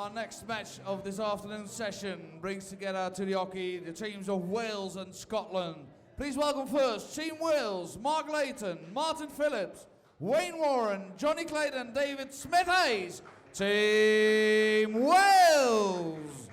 Our next match of this afternoon's session brings together to the hockey the teams of Wales and Scotland. Please welcome first Team Wales, Mark Layton, Martin Phillips, Wayne Warren, Johnny Clayton, David Smith-Hayes. Team Wales!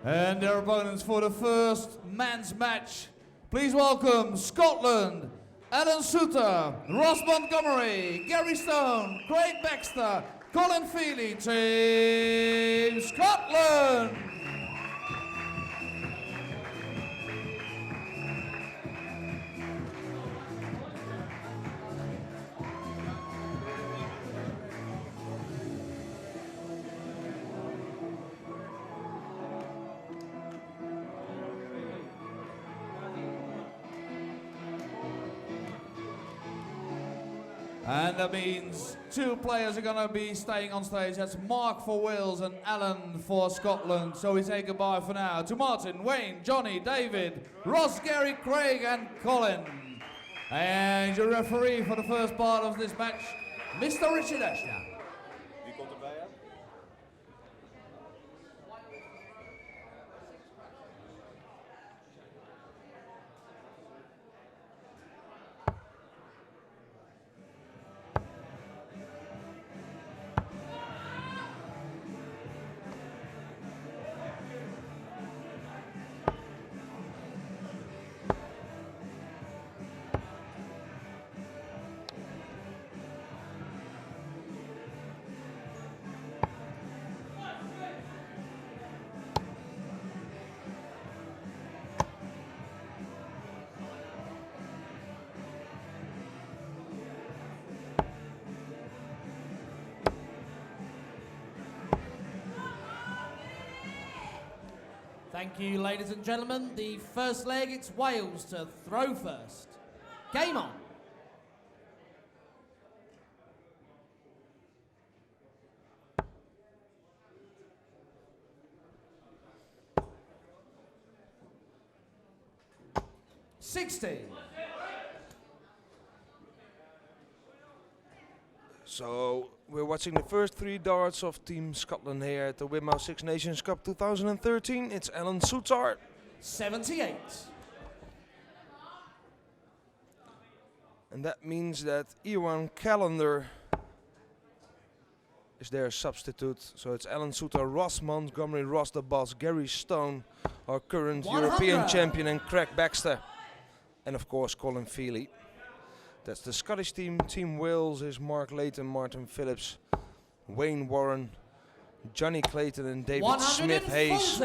And their opponents for the first men's match. Please welcome Scotland, Alan Suter, Ross Montgomery, Gary Stone, Craig Baxter, Colin Feely. Team Scotland! And that means two players are going to be staying on stage. That's Mark for Wales and Alan for Scotland. So we say goodbye for now to Martin, Wayne, Johnny, David, Ross, Gary, Craig and Colin. And your referee for the first part of this match, Mr. Richard Ashdown. Wie komt erbij aan? Thank you, ladies and gentlemen. The first leg, it's Wales to throw first. Game on. So we're watching the first three darts of Team Scotland here at the Wimau Six Nations Cup 2013. It's Alan Sutar. 78. And that means that Ewan Callender is their substitute. So it's Alan Sutar, Ross Montgomery, Ross the Boss, Gary Stone, our current 100. European champion, and Craig Baxter. And of course Colin Feely. That's the Scottish team. Team Wales is Mark Layton, Martin Phillips, Wayne Warren, Johnny Clayton and David Smith-Hayes.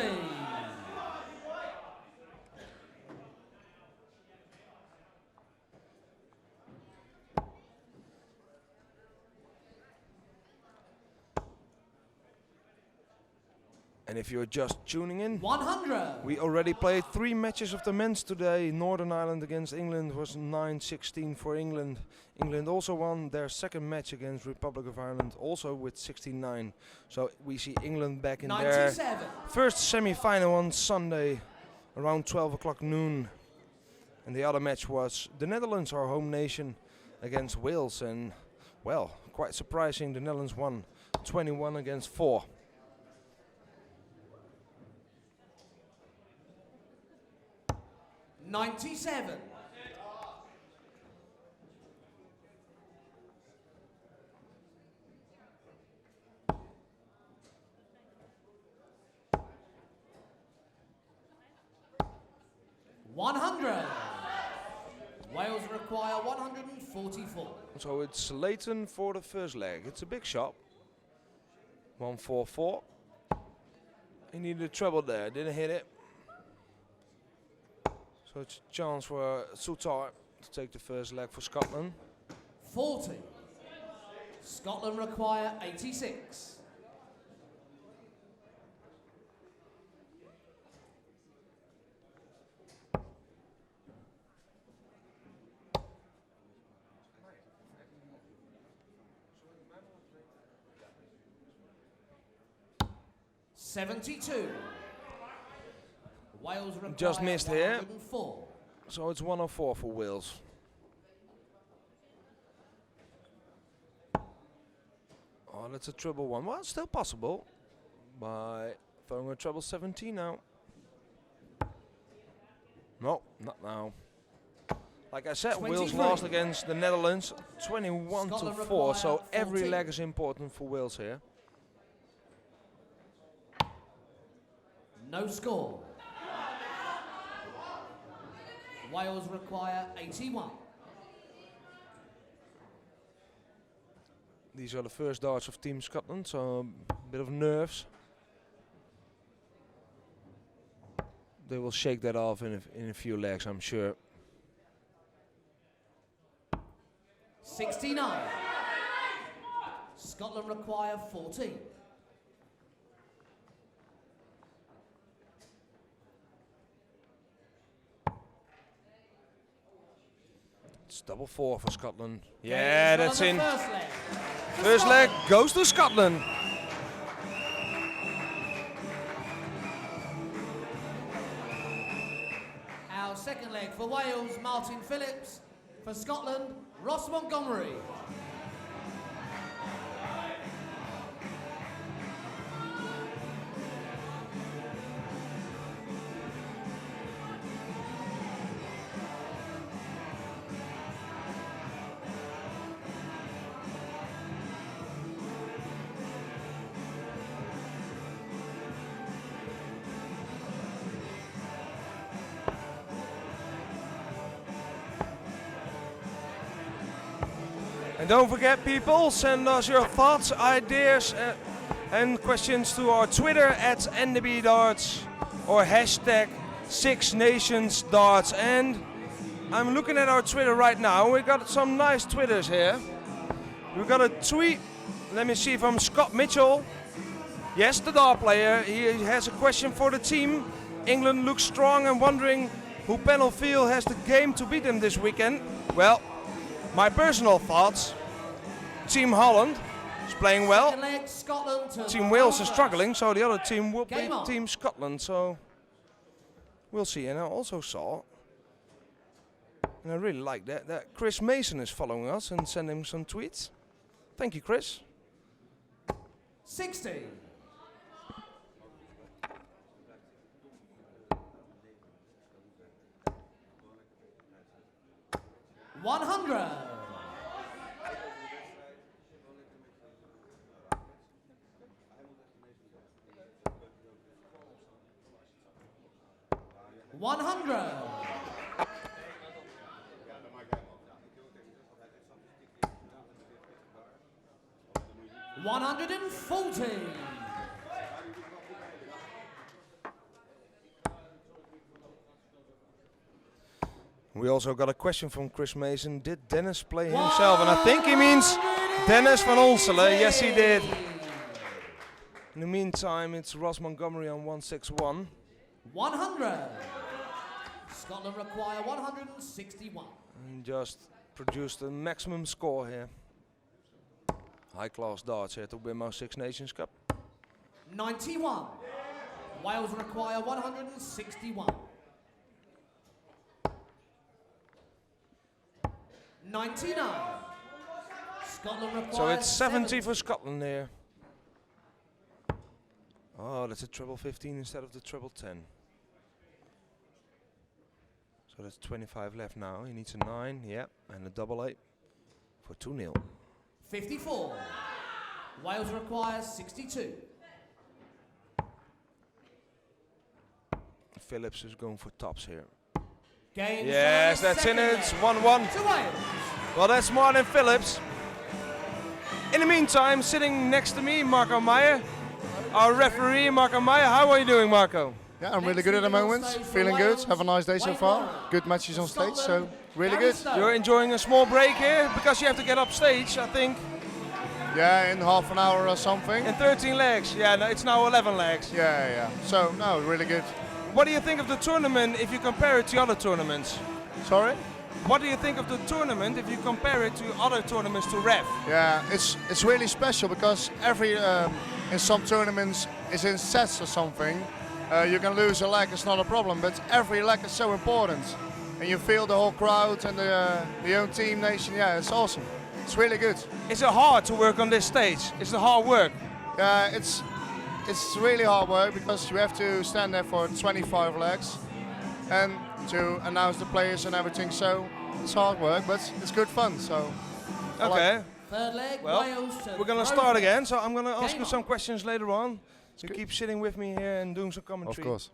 And if you're just tuning in, 100. We already played 3 matches of the men's today. Northern Ireland against England was 9-16 for England. England also won their second match against Republic of Ireland, also with 16-9. So we see England back in 97. their first semi-final on Sunday around 12 o'clock noon. And the other match was the Netherlands, our home nation, against Wales. And, well, quite surprising, the Netherlands won 21 against 4. $97. $100. Wales require 144. So it's Layton for the first leg. It's a big shot. 144. He needed a treble there, didn't hit it. So it's a chance for Sutar to take the first leg for Scotland. 40. Scotland require 86. 72. Wales require Just missed here. 104. So it's 104 for Wales. Oh, that's a treble one. Well, it's still possible by throwing a treble 17 now. No, not now. Like I said, 23. Wales lost against the Netherlands 21 Scotland to 4, so require every 14. leg is important for Wales here. No score. Wales require 81. These are the first darts of Team Scotland, so a bit of nerves. They will shake that off in a few legs, I'm sure. 69. Scotland require 14. It's double 4 for Scotland. Yeah, that's in. First leg. First leg goes to Scotland. Our second leg for Wales, Martin Phillips. For Scotland, Ross Montgomery. And don't forget, people, send us your thoughts, ideas and questions to our Twitter at NDBDarts or hashtag 6Nations2013. And I'm looking at our Twitter right now. We got some nice Twitters here. We got a tweet, let me see, from Scott Mitchell. Yes, the dart player. He has a question for the team. England looks strong and wondering who panel feel has the game to beat them this weekend. Well, my personal thoughts, Team Holland is playing well. Second leg, Scotland to Team Wales throw is first. struggling, so the other team will Game be on. Team Scotland. So we'll see. And I also saw, and I really like that Chris Mason is following us and sending some tweets. Thank you, Chris. 60. $100. $100. $140. We also got a question from Chris Mason. Did Dennis play himself? And I think he means Dennis van Onselen. Yes, he did. In the meantime, it's Ross Montgomery on 161. 100. Scotland require 161. And just produced the maximum score here. High class darts here to win our Six Nations Cup. 91. Wales require 161. 99. Scotland requires So it's 70 for Scotland here. Oh, that's a treble 15 instead of the treble 10. So that's 25 left now. He needs a 9, yep, and a double 8 for 2-0. 54. Wales requires 62. Phillips is going for tops here. Game Yes, that's in it. It's 1-1. to Wales. Well, that's Martin Phillips. In the meantime, sitting next to me, Marco Meijer, our referee, Marco Meijer. How are you doing, Marco? Yeah, I'm really good at the moment. Feeling good. Have a nice day so far. Good matches on stage, so really good. You're enjoying a small break here because you have to get up stage, I think, Yeah, in half an hour or something. in 13 legs. Yeah, no, it's now 11 legs. Yeah. So, no, really good. What do you think of the tournament if you compare it to other tournaments? Sorry? what do you think of the tournament if you compare it to other tournaments to ref? Yeah, it's really special because every in some tournaments is in sets or something. You can lose a leg, it's not a problem, but every leg is so important, and you feel the whole crowd and the own team nation. Yeah, it's awesome. It's really good. Is it hard to work on this stage? Is it hard work? Yeah, it's really hard work because you have to stand there for 25 legs and to announce the players and everything. So it's hard work, but it's good fun. So okay. Third leg, Well, Wales to we're gonna throw start first. again. So I'm gonna ask Game you on. some questions later on. So good. keep sitting with me here and doing some commentary. of course.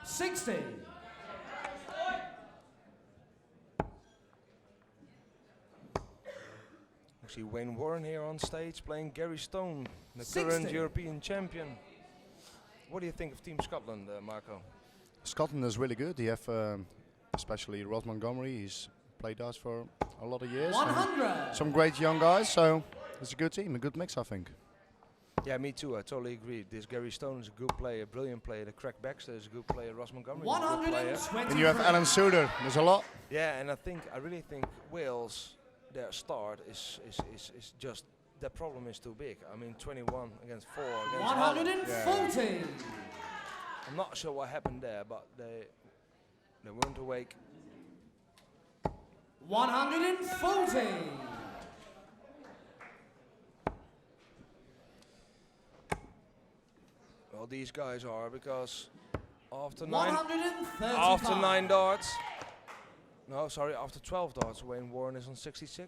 60. We see Wayne Warren here on stage playing Gary Stone, the 60. current European champion. What do you think of Team Scotland, Marco? Scotland is really good. They have especially Rod Montgomery. He's played us for a lot of years. and 100. some great young guys. So it's a good team, a good mix, I think. Yeah, me too. I totally agree. This Gary Stone is a good player, brilliant player. The Craig Baxter is a good player. Ross Montgomery is a good player. 120. And you have Alan Suter. There's a lot. Yeah, and I really think Wales, their start is just, their problem is too big. I mean, 21 against 4 against Holland. 140. I'm not sure what happened there, but they weren't awake. 140. Well, these guys are, because after 135. 9 darts, no, sorry, after 12 darts, Wayne Warren is on 66,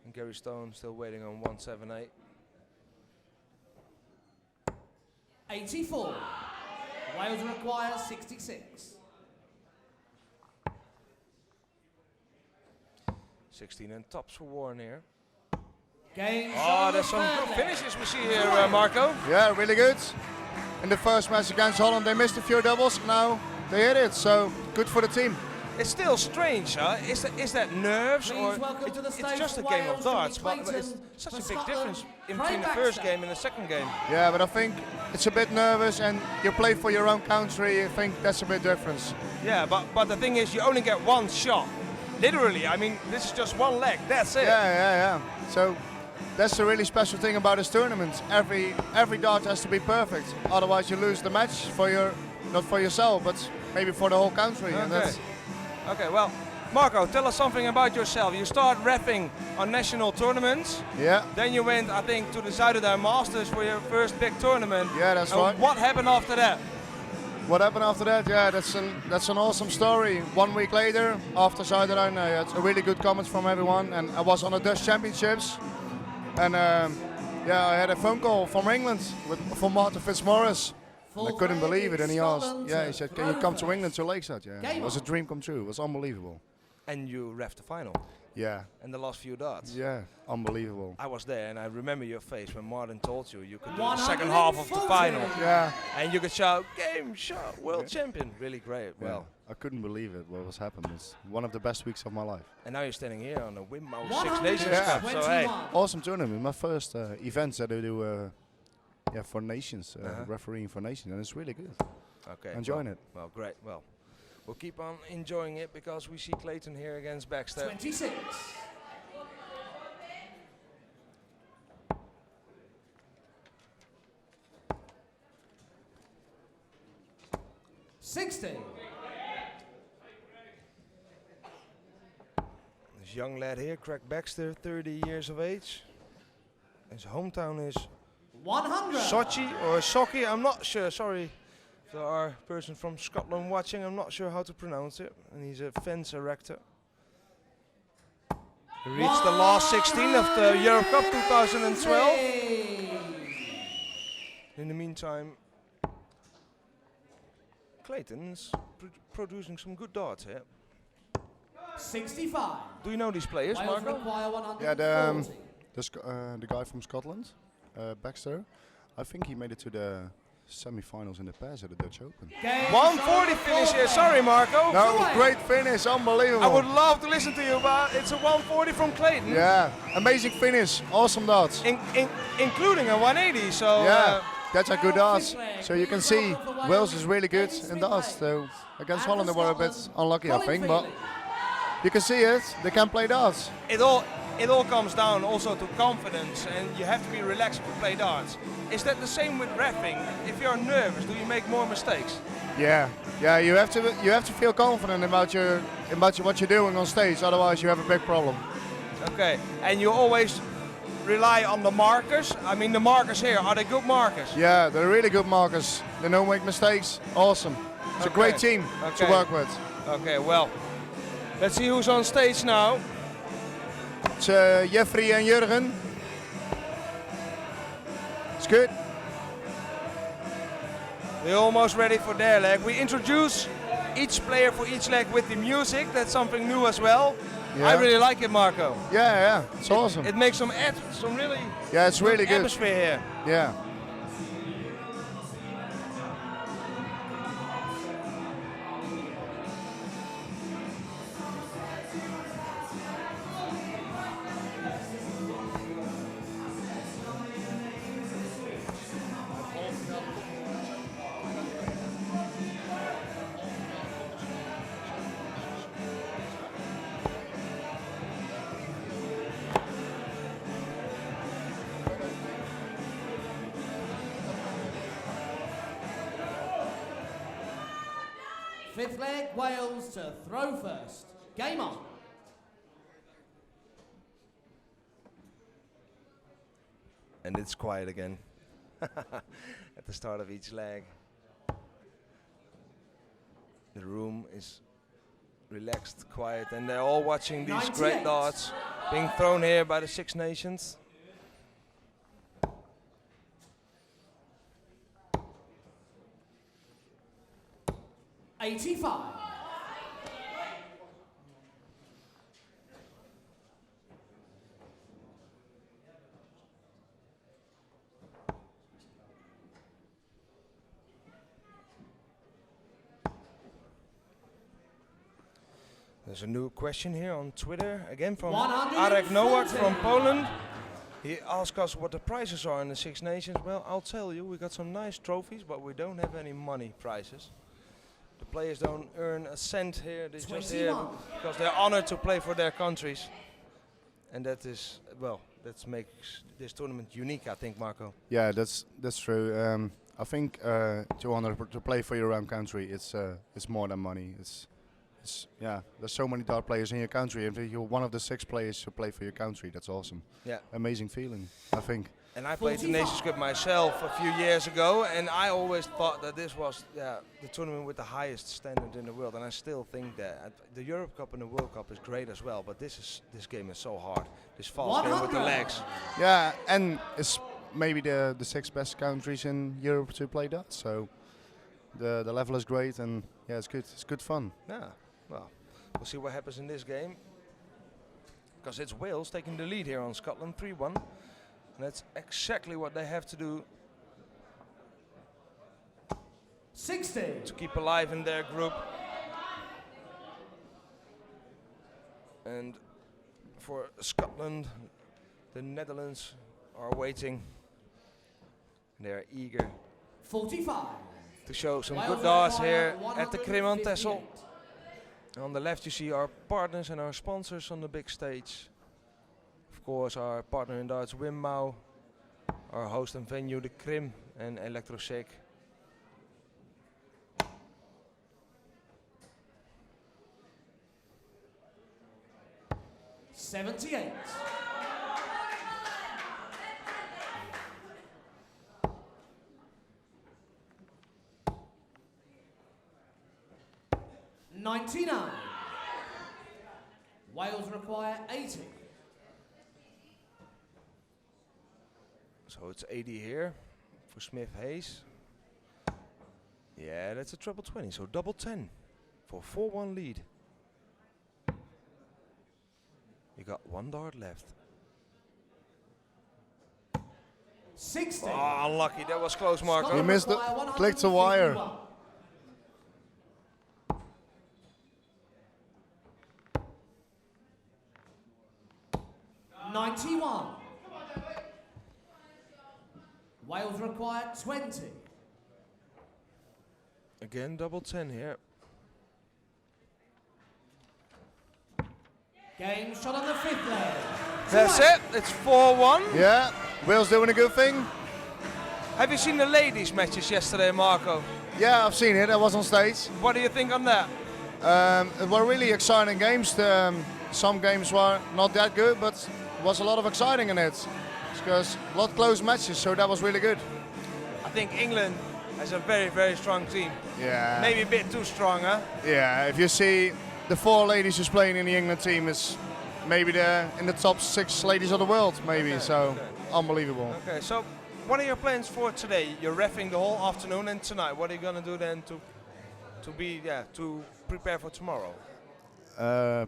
and Gary Stone still waiting on 178. 84. Wales require 66. 16 and tops for Warren here. Game. Oh, there's some good finishes we see here, Marco. Yeah, really good. In the first match against Holland, they missed a few doubles. Now they hit it, so good for the team. It's still strange, huh? Is that nerves, Please or welcome to the it's stage just a for game of Wales, darts? Johnny But it's Clayton such for a big Scotland, difference in Craig between the first Baxter. game and the second game. Yeah, but I think it's a bit nervous, and you play for your own country. I think that's a bit difference. Yeah, but the thing is, you only get one shot. Literally, I mean, this is just one leg. That's it. Yeah. So that's the really special thing about this tournament. Every dart has to be perfect. Otherwise, you lose the match for not for yourself, but maybe for the whole country. And Okay. that's Okay. Well, Marco, tell us something about yourself. You start reffing on national tournaments. yeah. Then you went, I think, to the Zuiderduin Masters for your first big tournament. Yeah, that's And right. What happened after that? What happened after that? Yeah, that's an awesome story. 1 week later, after Zuiderduin, I had a really good comments from everyone, and I was on the Dutch Championships, and I had a phone call from England from Martin Fitzmaurice. And I couldn't believe it, and he asked, he said, "Can you come to England to Lakeside?" Yeah, it was a dream come true. It was unbelievable. And you reffed the final Yeah, and the last few darts. yeah, unbelievable. I was there, and I remember your face when Martin told you could do the second half of the final, Yeah, and you could shout, "Game shot, world champion!" Really great. yeah. Well, I couldn't believe it. What was happening? It's one of the best weeks of my life. and now you're standing here on the Wimmo 6 121. Nations Cup. So hey, Awesome tournament. My first events that I do, for nations, Uh-huh. refereeing for nations, and it's really good. okay, Enjoying well, it. Well, great. Well, we'll keep on enjoying it because we see Clayton here against Baxter. 26. This young lad here, Craig Baxter, 30 years of age. His hometown is 100. Sochi or Sochi, I'm not sure, sorry if there are persons from Scotland watching, I'm not sure how to pronounce it. And he's a fence erector. He reached the last 16 of the Euro Cup 2012. In the meantime, Clayton's producing some good darts here. 65. Do you know these players, Wales Marco? require 140. Yeah, the guy from Scotland, Baxter. I think he made it to the semi-finals in the past at the Dutch Open. Game 140 finish here, sorry Marco. No, great finish, unbelievable. I would love to listen to you, but it's a 140 from Clayton. Yeah, amazing finish, awesome darts. Including a 180, so Yeah. that's a good darts. So you can see Wales is really good in darts. So against Holland they were a bit unlucky, I think, but you can see it. They can play darts. It all comes down also to confidence, and you have to be relaxed to play darts. Is that the same with reffing? If you're nervous, do you make more mistakes? Yeah, you have to feel confident about what you're doing on stage. Otherwise, you have a big problem. Okay, and you always rely on the markers. I mean, the markers here, are they good markers? Yeah, they're really good markers. They don't make mistakes. Awesome. It's a great team to work with. Okay, well, let's see who's on stage now. It's Jeffrey and Jurgen. It's good. They're almost ready for their leg. We introduce each player for each leg with the music. That's something new as well. Yeah. I really like it, Marco. Yeah, it's awesome. It makes some really it's really good atmosphere here. Yeah. Fifth leg, Wales to throw first. Game on. And it's quiet again at the start of each leg. The room is relaxed, quiet, and they're all watching these 98. great darts being thrown here by the Six Nations. '85. There's a new question here on Twitter, again from 140. Arek Nowak from Poland. He asked us what the prizes are in the Six Nations. Well, I'll tell you, we got some nice trophies, but we don't have any money prizes. The players don't earn a cent here, they're just here because they're honored to play for their countries. And that is, well, that makes this tournament unique, I think, Marco. Yeah, that's true. I think to honor to play for your own country, it's more than money. There's so many dart players in your country. If you're one of the 6 players who play for your country, that's awesome. Yeah. Amazing feeling, I think. And I played the Nations Cup myself a few years ago, and I always thought that this was the tournament with the highest standard in the world, and I still think that. The Europe Cup and the World Cup is great as well, but this game is so hard. This fast game with the legs. Yeah, and it's maybe the 6 best countries in Europe to play that, so the level is great, and yeah, it's good. It's good fun. Yeah, well, we'll see what happens in this game, because it's Wales taking the lead here on Scotland, 3-1. And that's exactly what they have to do 60 to keep alive in their group. And for Scotland, the Netherlands are waiting. They're eager 45 to show some Wales good darts here require at the Krim on 158. Texel. On the left you see our partners and our sponsors on the big stage. Of course, our partner in darts, Wimbouw, our host and venue, the Krim, and Electrosec. '78. '99. Wales require 80. So it's 80 here for Smith Hayes. Yeah, that's a treble 20, so double 10 for 4-1 lead. You got 1 dart left. 60. Oh, unlucky, that was close, Marco. You missed it. Clicked the wire. 91. Wales require 20. Again, double 10 here. Game shot on the 5th leg. That's it. It's 4-1. Yeah, Wales doing a good thing. Have you seen the ladies' matches yesterday, Marco? Yeah, I've seen it. I was on stage. What do you think on that? It were really exciting games. Some games were not that good, but there was a lot of exciting in it. Because a lot of close matches, so that was really good. I think England has a very, very strong team. Yeah. Maybe a bit too strong, huh? Yeah, if you see the 4 ladies who's playing in the England team, is maybe in the top 6 ladies of the world, maybe. Okay, so okay. unbelievable. Okay, so what are your plans for today? You're reffing the whole afternoon and tonight. What are you gonna do then to prepare for tomorrow?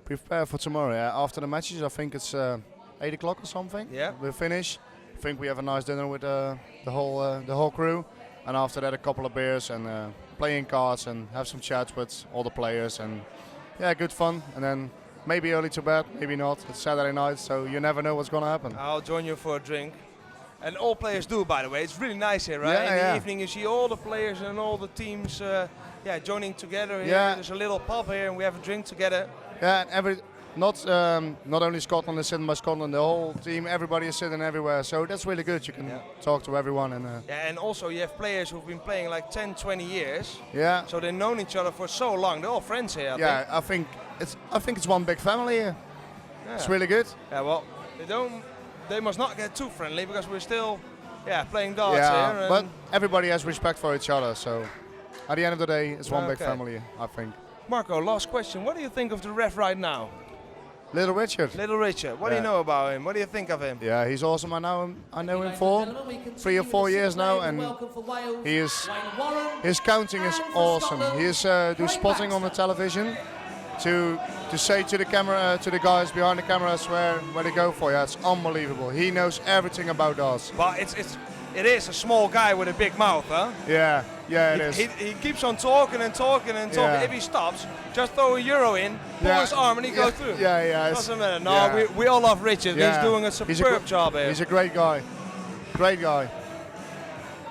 Prepare for tomorrow. Yeah. After the matches, I think it's 8 o'clock or something. Yeah. We'll finish. I think we have a nice dinner with the whole crew, and after that a couple of beers and playing cards and have some chats with all the players, and yeah, good fun. And then maybe early to bed, maybe not. It's Saturday night, so you never know what's gonna happen. I'll join you for a drink. And all players do, by the way. It's really nice here, right? Yeah, In the yeah. evening you see all the players and all the teams joining together here. Yeah. There's a little pub here and we have a drink together. Yeah, and not only Scotland is sitting by Scotland, the whole team, everybody is sitting everywhere. So that's really good. You can talk to everyone and Yeah, and also you have players who've been playing like 10, 20 years. yeah. So they've known each other for so long. They're all friends here, I think. I think it's one big family here. Yeah. It's really good. Yeah, well, they must not get too friendly because we're still playing darts Yeah, here. but everybody has respect for each other. So at the end of the day, it's one big Okay. family, I think. Marco, last question. What do you think of the ref right now? Little Richard. Little Richard. What do you Yeah. know about him? What do you think of him? Yeah, he's awesome. I know him Ladies for and gentlemen, we continue 3 or with 4 the years 6th now, leg and welcome for Wales, he is Wayne Warren, his counting is and for awesome. Scotland, He is do Craig spotting on the Baxter. television to say to the camera, to the guys behind the cameras where they go for. Yeah, it's unbelievable. He knows everything about us. But it is a small guy with a big mouth, huh? Yeah, it is. He keeps on talking and talking and talking. Yeah. If he stops, just throw a euro in, pull his arm and he goes through. Yeah. Doesn't matter. No, yeah. we all love Richard. Yeah. He's doing a superb job here. He's a great guy. Great guy.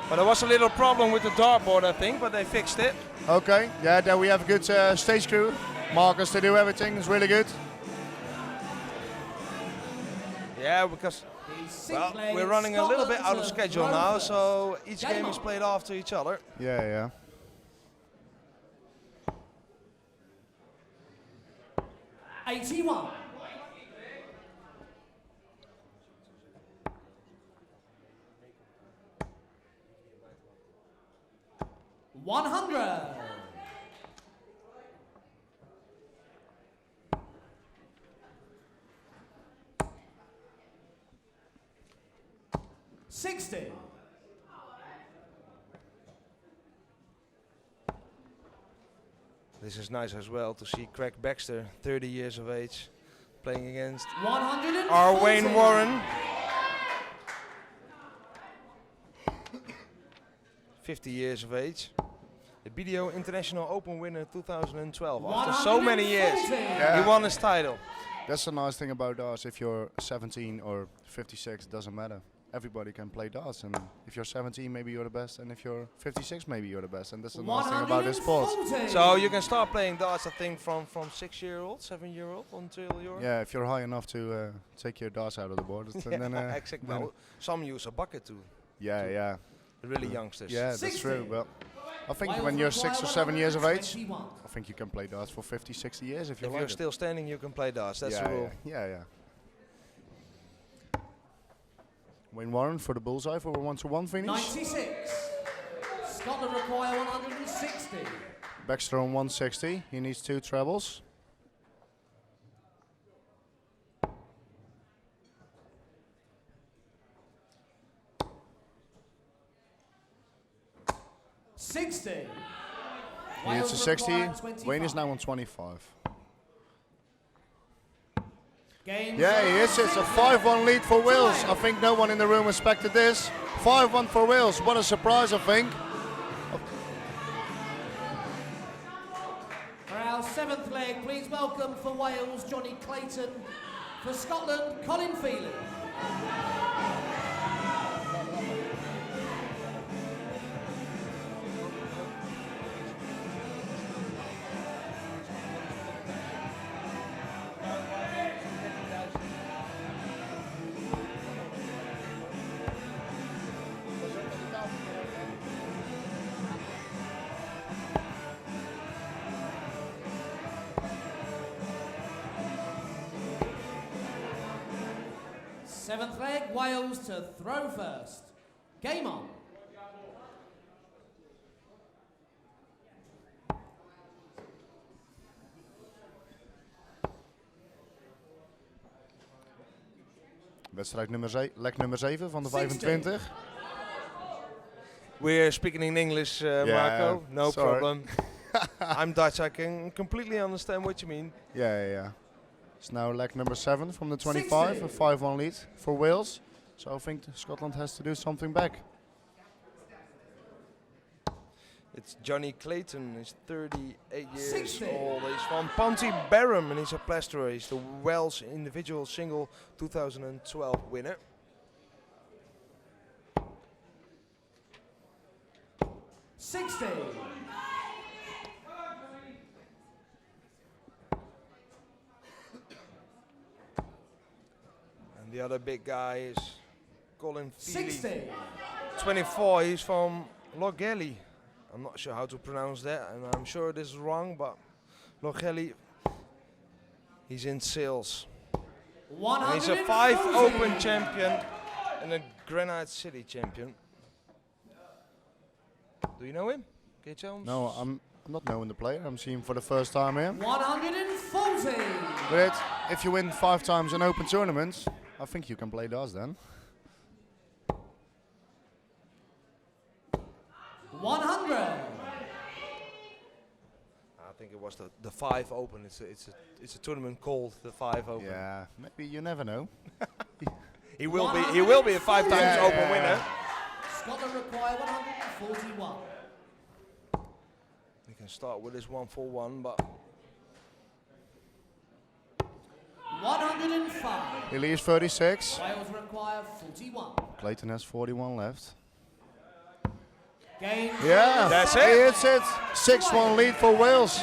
But there was a little problem with the dartboard, I think, but they fixed it. Okay, yeah, then we have a good stage crew. Marcus to do everything, it's really good. Yeah, because The 6th leg, we're running a little bit out of Scotland schedule to now, Ruiter. so each Game game is on. played after each other. Yeah. 81. $100. $60. This is nice as well to see Craig Baxter, 30 years of age, playing against 140. our Wayne Warren. 50 years of age. The BDO International Open winner 2012. After so many years, 140. he won his title. That's the nice thing about darts. If you're 17 or 56, it doesn't matter. Everybody can play darts, and if you're 17, maybe you're the best, and if you're 56, maybe you're the best, and that's the nice thing about this sport. 140. So you can start playing darts, I think, from 6-year-old, 7-year-old until you're... Yeah, if you're high enough to take your darts out of the board, and then exactly. then- Well, some use a bucket too. yeah, The really youngsters. yeah, that's 60. true. Well, I think Wales when you're require 6 or 7 years of age, 121. I think you can play darts for 50, 60 years if you If like you're it. still standing, you can play darts. That's the rule. Yeah. Wayne Warren for the bullseye for a 1-1 finish. 96. Scotland require 160. Baxter on 160. He needs 2 trebles. $60. He needs a 60. Wayne is 25. now on 25. Game Yeah, he is. It's a 5-1 lead for Wales. I think no one in the room expected this. 5-1 for Wales. What a surprise, I think. For our 7th leg, please welcome for Wales, Johnny Clayton. For Scotland, Colin Feely. Seventh leg, Wales to throw first. Game on. Wedstrijd leg nummer 7 van de 25. We're speaking in English, Marco. No sorry. problem. I'm Dutch. I can completely understand what you mean. Yeah. It's now leg number 7 from the 25, a 5-1 lead for Wales. So I think Scotland has to do something back. It's Johnny Clayton. He's 38 years old. He's from Pontyberem and he's a plasterer. He's the Welsh individual single 2012 winner. And the other big guy is Colin Feely. 24. He's from Logelly. I'm not sure how to pronounce that, and I'm sure this is wrong, but Logelly, he's in sales. And he's a 5 Open champion and a Granite City champion. Do you know him? Can you tell him? No, I'm not knowing the player. I'm seeing him for the first time here. 140. But if you win 5 times an Open tournament, I think you can play darts then. 100. I think it was the 5 Open. It's a tournament called the 5 Open. Yeah, maybe you never know. He will be a 5 times Open winner. Scotland require 141. We can start with this 141, but 105. He leaves 36. Wales require 41. Clayton has 41 left. Game. Yeah, that's it. He hits it. 6-1 lead for Wales.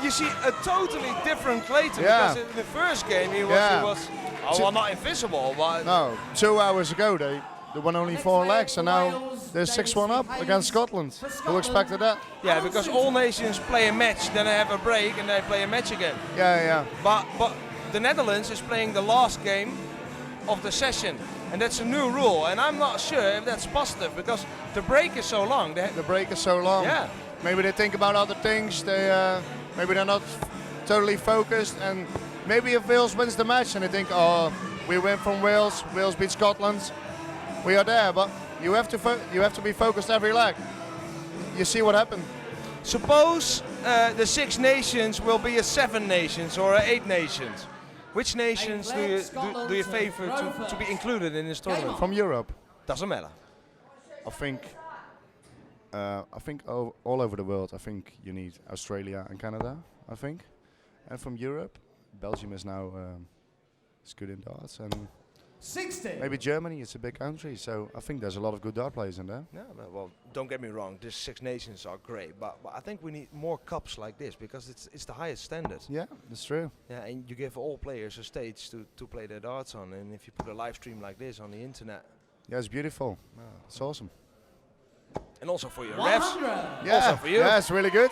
You see a totally different Clayton, Yeah. because in the first game he was well, not invisible, but No, 2 hours ago they won only 4 legs, and now they're 6-1 up against Scotland. Who expected that? yeah, because all nations play a match, then they have a break and they play a match again. Yeah. But the Netherlands is playing the last game of the session, and that's a new rule, and I'm not sure if that's positive because the break is so long. The break is so long. Yeah. Maybe they think about other things. Maybe they're not totally focused, and maybe if Wales wins the match and they think, oh, we win from Wales, Wales beat Scotland, we are there. But you have to be focused every leg. You see what happened. Suppose the 6 nations will be a 7 nations or a 8 nations. Which nations do you favor to be included in this tournament? From Europe. Doesn't matter. I think all over the world. I think you need Australia and Canada. I think, and from Europe, Belgium is now is good in darts, and 60. maybe Germany. It's a big country, so I think there's a lot of good dart players in there. Yeah, well, don't get me wrong. These 6 nations are great, but I think we need more cups like this because it's the highest standard. Yeah, that's true. Yeah, and you give all players a stage to play their darts on, and if you put a live stream like this on the internet, Yeah, it's beautiful. It's awesome. and also for your 100. refs. Yeah, Also for you. yeah, it's really good.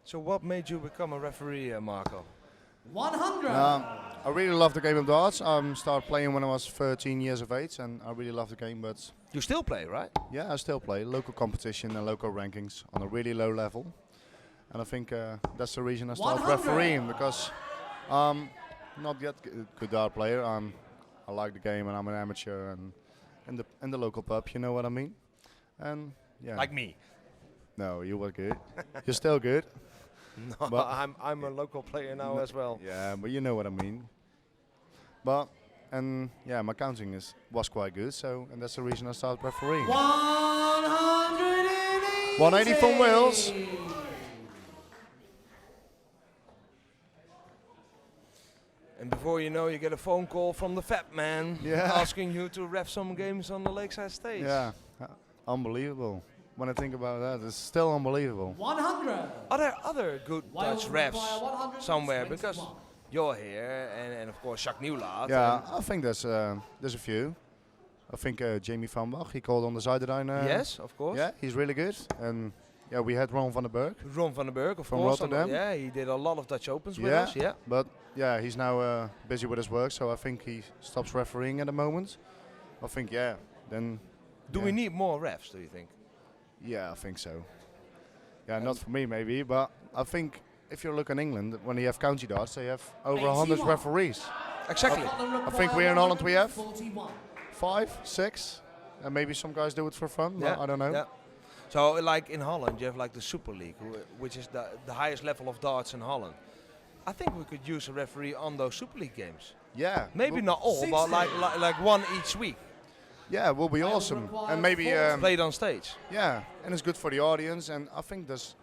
So what made you become a referee, Marco? 100. I really love the game of darts. I started playing when I was 13 years of age, and I really love the game. But You still play, right? yeah, I still play local competition and local rankings on a really low level. And I think that's the reason I started 100. refereeing, because I'm not yet a good dart player. I like the game, and I'm an amateur, and in the local pub, you know what I mean. And yeah. Like me. No, you were good. You're still good. No, But I'm a local player now as well. Yeah, but you know what I mean. But yeah, my counting was quite good, and that's the reason I started refereeing. 180. 180 from Wales. And before you know, you get a phone call from the fat man Yeah. asking you to ref some games on the lakeside stage. Yeah, unbelievable. When I think about that, it's still unbelievable. 100. Are there other good Wales Dutch require refs 121. somewhere? Because you're here, and of course Jacques Nieuwlaat. Yeah, I think there's a few. I think Jamie van Bach, he called on the Zuiderdijn. Yes, of course. Yeah, he's really good. And yeah, we had Ron van den Berg. Ron van den Berg, of From course. Rotterdam. Yeah, he did a lot of Dutch Opens with Yeah. us. Yeah. But yeah, he's now busy with his work, so I think he stops refereeing at the moment. I think, yeah, then... Do yeah. we need more refs, do you think? Yeah, I think so. Yeah, not for me maybe, but I think if you look in England, when they have county darts, they have over 100 81. referees. Exactly. I think we're in Holland, we have 41. 5, 6, and maybe some guys do it for fun, but I don't know. Yeah. So like in Holland, you have like the Super League, which is the highest level of darts in Holland. I think we could use a referee on those Super League games. Yeah. Maybe not all, but like one each week. Yeah, it will be Wales awesome. require And maybe, 40. Played on stage. yeah, and it's good for the audience, and I think there's,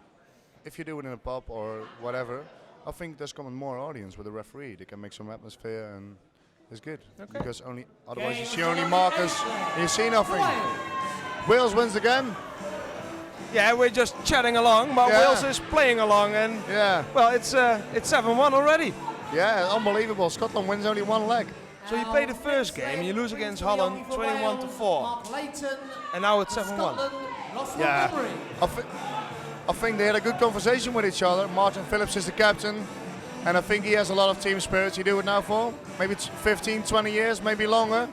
if you do it in a pub or whatever, I think there's coming more audience with a referee. They can make some atmosphere, and it's good. Okay. Because otherwise you Game see only number markers, 8. and you see nothing. Wales. Wales wins again. Yeah, we're just chatting along, but Yeah. Wales is playing along, and Yeah, well, it's 7-1 already. yeah, unbelievable. Scotland wins only one leg. So you play the first game and you lose against Holland 21-4, Mark Leighton, and now it's 7-1. Scotland lost Yeah. Montgomery. I think they had a good conversation with each other. Martin Phillips is the captain, and I think he has a lot of team spirit. He do it now for maybe 15, 20 years, maybe longer.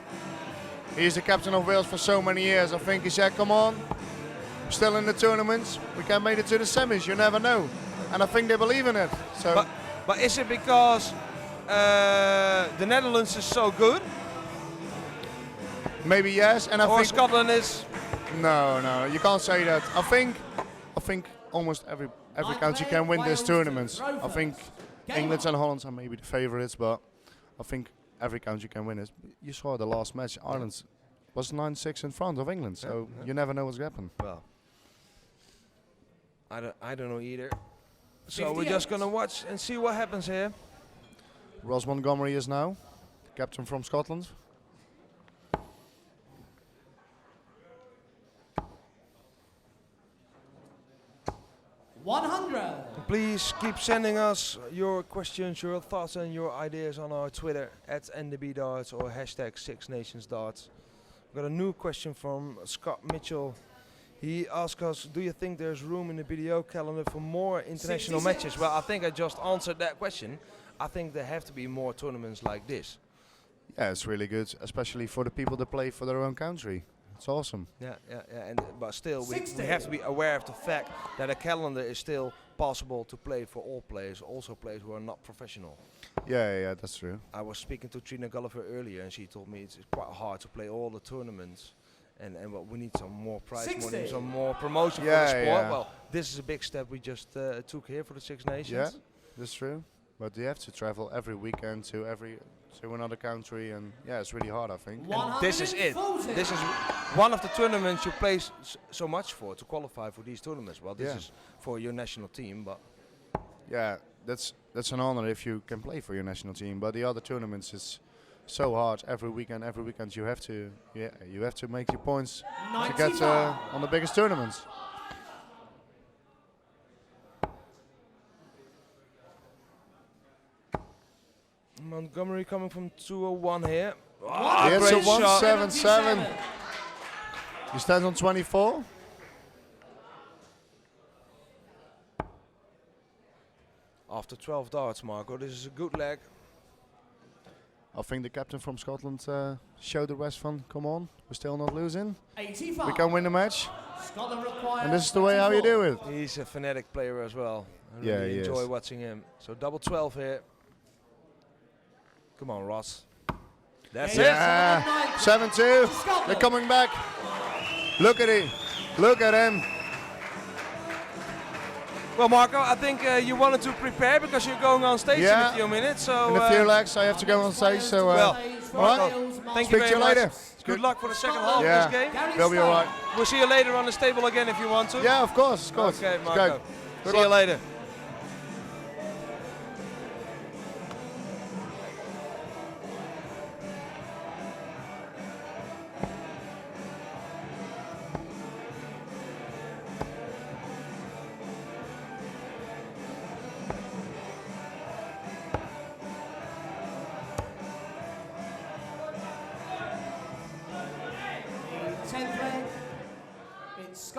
He's the captain of Wales for so many years. I think he said, come on, we're still in the tournaments. We can make it to the semis, you never know. And I think they believe in it. So But is it because the Netherlands is so good, maybe yes, and I or think Scotland is? no, you can't say that. I think almost every country can win these tournaments. I think England and Holland are maybe the favorites, but I think every country can win it. You saw the last match, Ireland was 9-6 in front of England, so you never know what's going to happen. Well, I don't know either. So we're 58. just gonna watch and see what happens here. Ross Montgomery is now captain from Scotland. Please keep sending us your questions, your thoughts, and your ideas on our Twitter @NDBDarts or #6NationsDarts. We've got a new question from Scott Mitchell. He asked us, do you think there's room in the BDO calendar for more international 66. matches? Well, I think I just answered that question. I think there have to be more tournaments like this. Yeah, it's really good, especially for the people that play for their own country. It's awesome. Yeah. But still, we 60. have to be aware of the fact that a calendar is still possible to play for all players, also players who are not professional. Yeah, that's true. I was speaking to Trina Gulliver earlier, and she told me it's quite hard to play all the tournaments, and well, we need some more prize 60. money, some more promotion Yeah, for the sport. yeah. Well, this is a big step we just took here for the Six Nations. Yeah, that's true. But you have to travel every weekend to another country, and yeah, it's really hard, I think. And this is it. This is one of the tournaments you play so much for to qualify for these tournaments. Well, this Yeah. is for your national team, but Yeah, that's an honor if you can play for your national team. But the other tournaments, it's so hard. Every weekend you have to make your points to get 95. on the biggest tournaments. Montgomery coming from 201 here. Yeah, it's a great shot. 177. He stands on 24. After 12 darts, Marco, this is a good leg. I think the captain from Scotland showed the rest from, come on, we're still not losing. 85. We can win the match. Scotland requires And this is the way how you do it. He's a fanatic player as well. I Yeah, really he enjoy is. watching him. So double 12 here. Come on, Ross. That's it. Yeah, 7-2. They're coming back. Look at him. Look at him. Well, Marco, I think you wanted to prepare because you're going on stage in Yeah. a few minutes. So In a few legs, I have to go on stage. So, well, alright. thank Speak you to very you much. later. Good luck for the second half Yeah. of this game. We'll be alright. We'll see you later on the table again if you want to. Yeah, of course, of course. Okay, It's Marco. good. Good See you luck. later.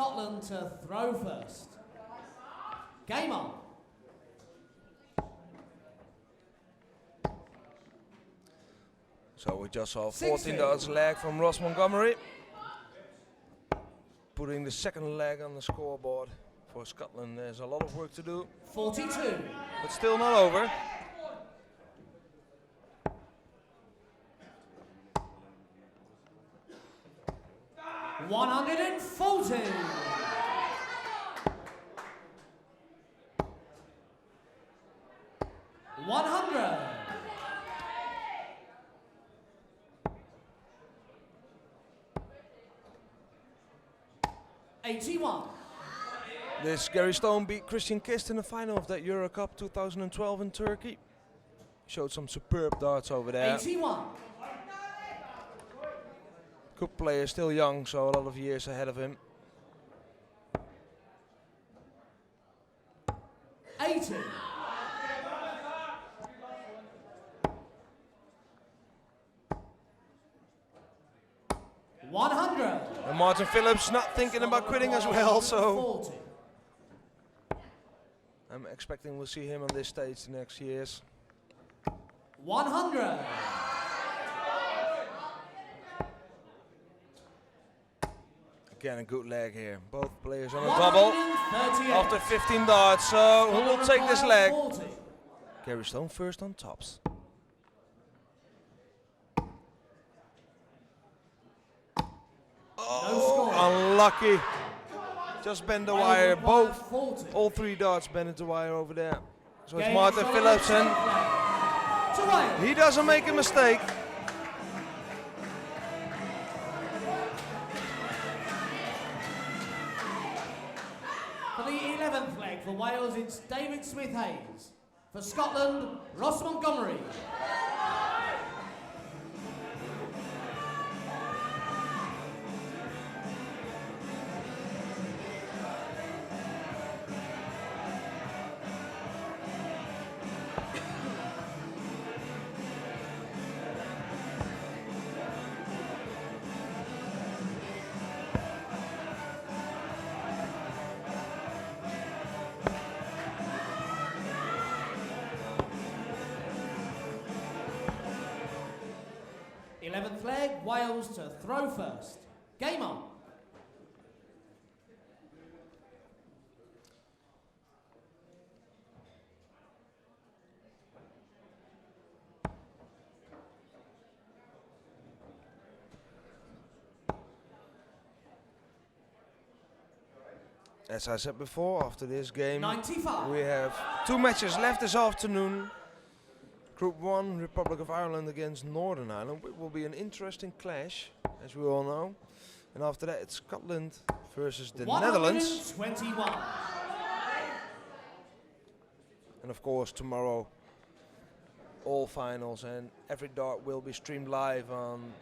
Scotland to throw first. Game on. So we just saw 16. 14 darts leg from Ross Montgomery. Putting the second leg on the scoreboard for Scotland. There's a lot of work to do. 42. But still not over. $140. 100. 81. This Gary Stone beat Christian Kist in the final of that Euro Cup 2012 in Turkey. Showed some superb darts over there. 81. Good player, still young, so a lot of years ahead of him. 80. 100. And Martin Phillips not thinking about quitting as well, so 40. I'm expecting we'll see him on this stage the next years. 100. Again, a good leg here. Both players on a double 138. after 15 darts. So who will take this leg? 40. Gary Stone first on tops. Oh, unlucky. Just bend the wire. Both, 40. all three darts bended the wire over there. So it's Game Martin on. Phillips, and To Wales. he doesn't make a mistake. For the 11th leg for Wales, it's David Smith-Hayes. For Scotland, Ross Montgomery. Wales to throw first. Game on. As I said before, after this game, 95. we have 2 matches left this afternoon. Group 1, Republic of Ireland against Northern Ireland. It will be an interesting clash, as we all know. And after that, it's Scotland versus the Netherlands. 121. And of course, tomorrow, all finals and every dart will be streamed live on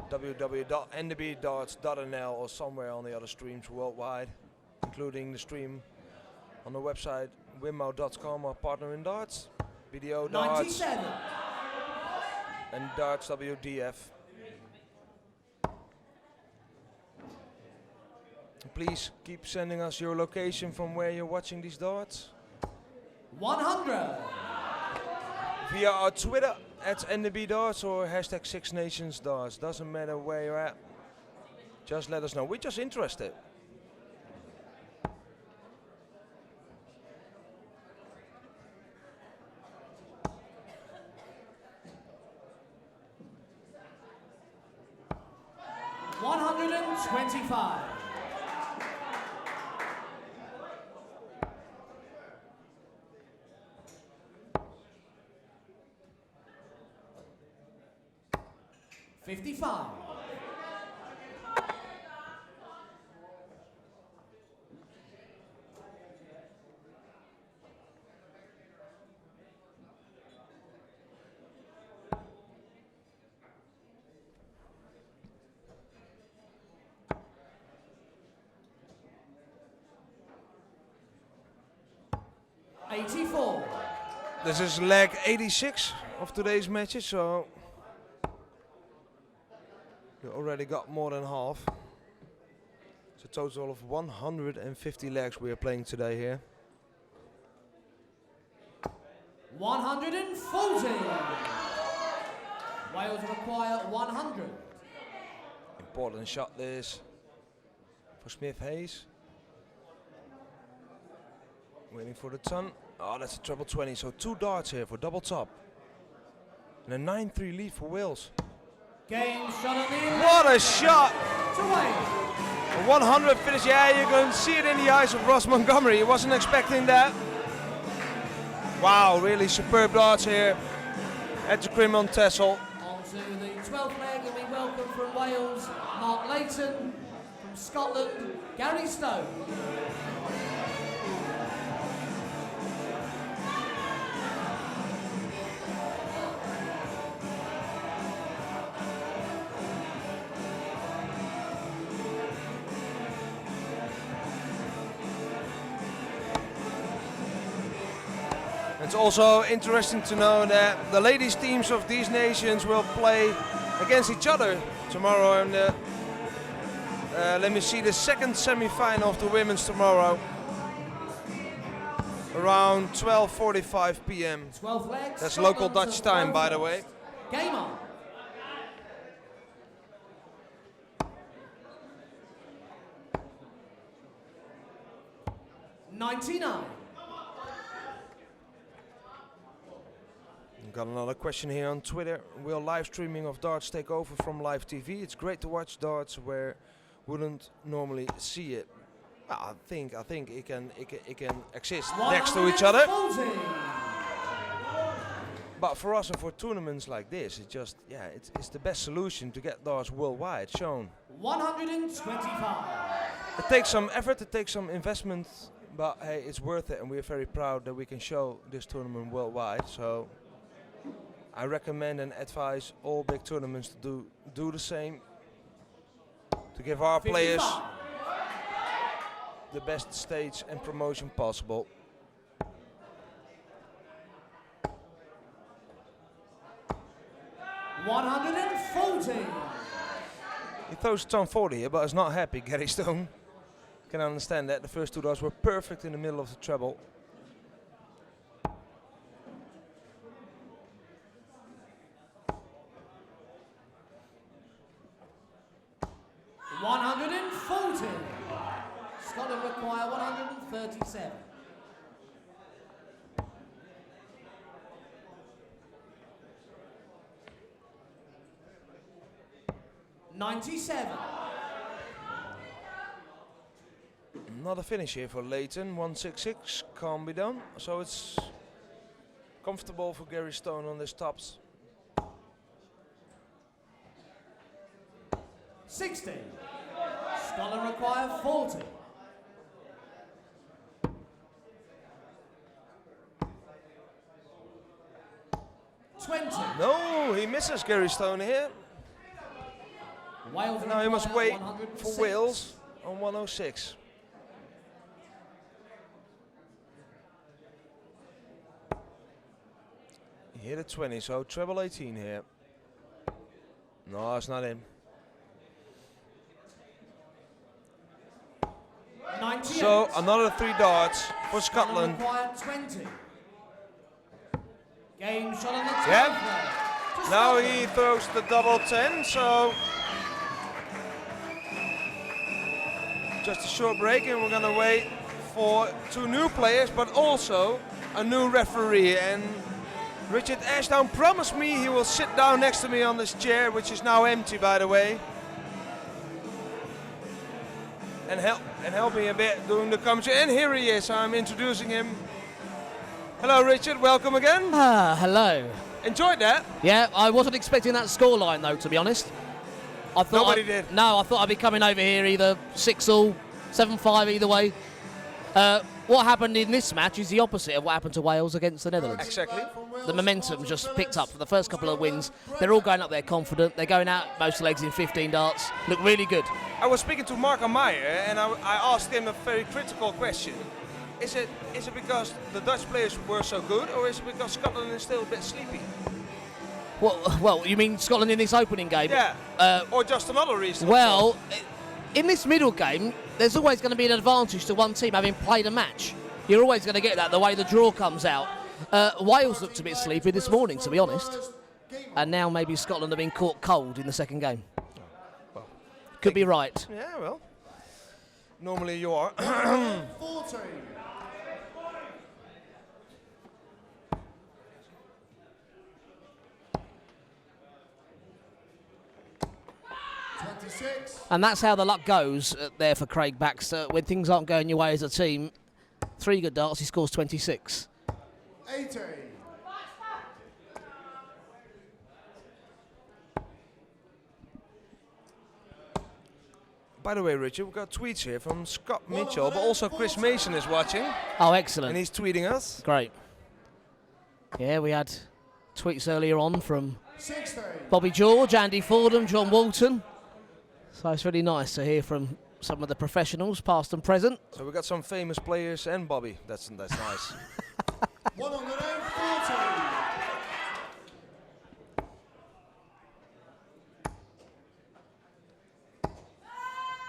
www.ndbdarts.nl or somewhere on the other streams worldwide, including the stream on the website wimmo.com, our partner in darts, video darts, 97. and darts WDF. Please keep sending us your location from where you're watching these darts 100. via our Twitter at NDBdarts or hashtag 6Nations2013. Doesn't matter where you're at, just let us know. We're just interested. $125. $55. $84. This is leg 86 of today's matches, so you already got more than half. So total of 150 legs we are playing today here. 140. Wales require 100. Important shot this for Smith Hayes. Waiting for the ton. Oh, that's a treble 20, so 2 darts here for double top. And a 9-3 lead for Wales. Game shot on the What a shot! to Wales. A 100 finish, yeah, you can see it in the eyes of Ross Montgomery. He wasn't expecting that. Wow, really superb darts here at the Krim on Texel. On to the 12th leg, and we welcome from Wales, Mark Leighton. From Scotland, Gary Stone. It's also interesting to know that the ladies teams of these nations will play against each other tomorrow in the, let me see, the second semi-final of the women's tomorrow around 12:45 p.m. 12th leg. That's Scotland local Dutch to time, by the Belfast. way. Game on. '99. Got another question here on Twitter. Will live streaming of darts take over from live TV? It's great to watch darts where wouldn't normally see it. Well, I think it can exist next to each other. 140. But for us and for tournaments like this, it's the best solution to get darts worldwide shown. 125. It takes some effort, it takes some investment, but hey, it's worth it, and we're very proud that we can show this tournament worldwide. So I recommend and advise all big tournaments to do the same, to give our players 55. the best stage and promotion possible. $140. He throws ton 40 here, but is not happy, Gary Stone. Can understand that. The first 2 darts were perfect in the middle of the treble. $140. Scotland require 137. $97. Another finish here for Leighton, 166, can't be done. So it's comfortable for Gary Stone on this tops. 60. Scotland require 40. $20. No, he misses Gary Stone here. Wales Now he must require wait 106. for Wales on 106. He hit a 20, so treble 18 here. No, it's not in. 98. So another 3 darts for Scotland. Required 20. Game shot on the 10th. Yep. To Now Scotland. he throws the double 10, so just a short break, and we're gonna wait for 2 new players, but also a new referee. And Richard Ashdown promised me he will sit down next to me on this chair, which is now empty, by the way, and help me a bit doing the commentary. And here he is. I'm introducing him. Hello, Richard. Welcome again. Hello. Enjoyed that. Yeah, I wasn't expecting that scoreline though, to be honest. I thought Nobody did. No, I thought I'd be coming over here either 6-all, 7-5 either way. What happened in this match is the opposite of what happened to Wales against the Netherlands. Exactly. The momentum just picked up for the first couple of wins. They're all going up there confident. They're going out most legs in 15 darts. Look really good. I was speaking to Mark Meyer, and I asked him a very critical question. Is it because the Dutch players were so good, or is it because Scotland is still a bit sleepy? Well, you mean Scotland in this opening game? Yeah. Or just another reason? Well, in this middle game, there's always going to be an advantage to one team having played a match. You're always going to get that the way the draw comes out. Wales looked a bit sleepy this morning, to be honest. And now maybe Scotland have been caught cold in the second game. Well, could be right. Yeah, well, normally you are. 14. And that's how the luck goes there for Craig Baxter. When things aren't going your way as a team, 3 good darts, he scores 26. 18. By the way, Richard, we've got tweets here from Scott Mitchell, but also Chris Mason is watching. Oh, excellent. And he's tweeting us. Great. Yeah, we had tweets earlier on from 16. Bobby George, Andy Fordham, John Walton. So it's really nice to hear from some of the professionals, past and present. So we've got some famous players and Bobby. That's nice. 140.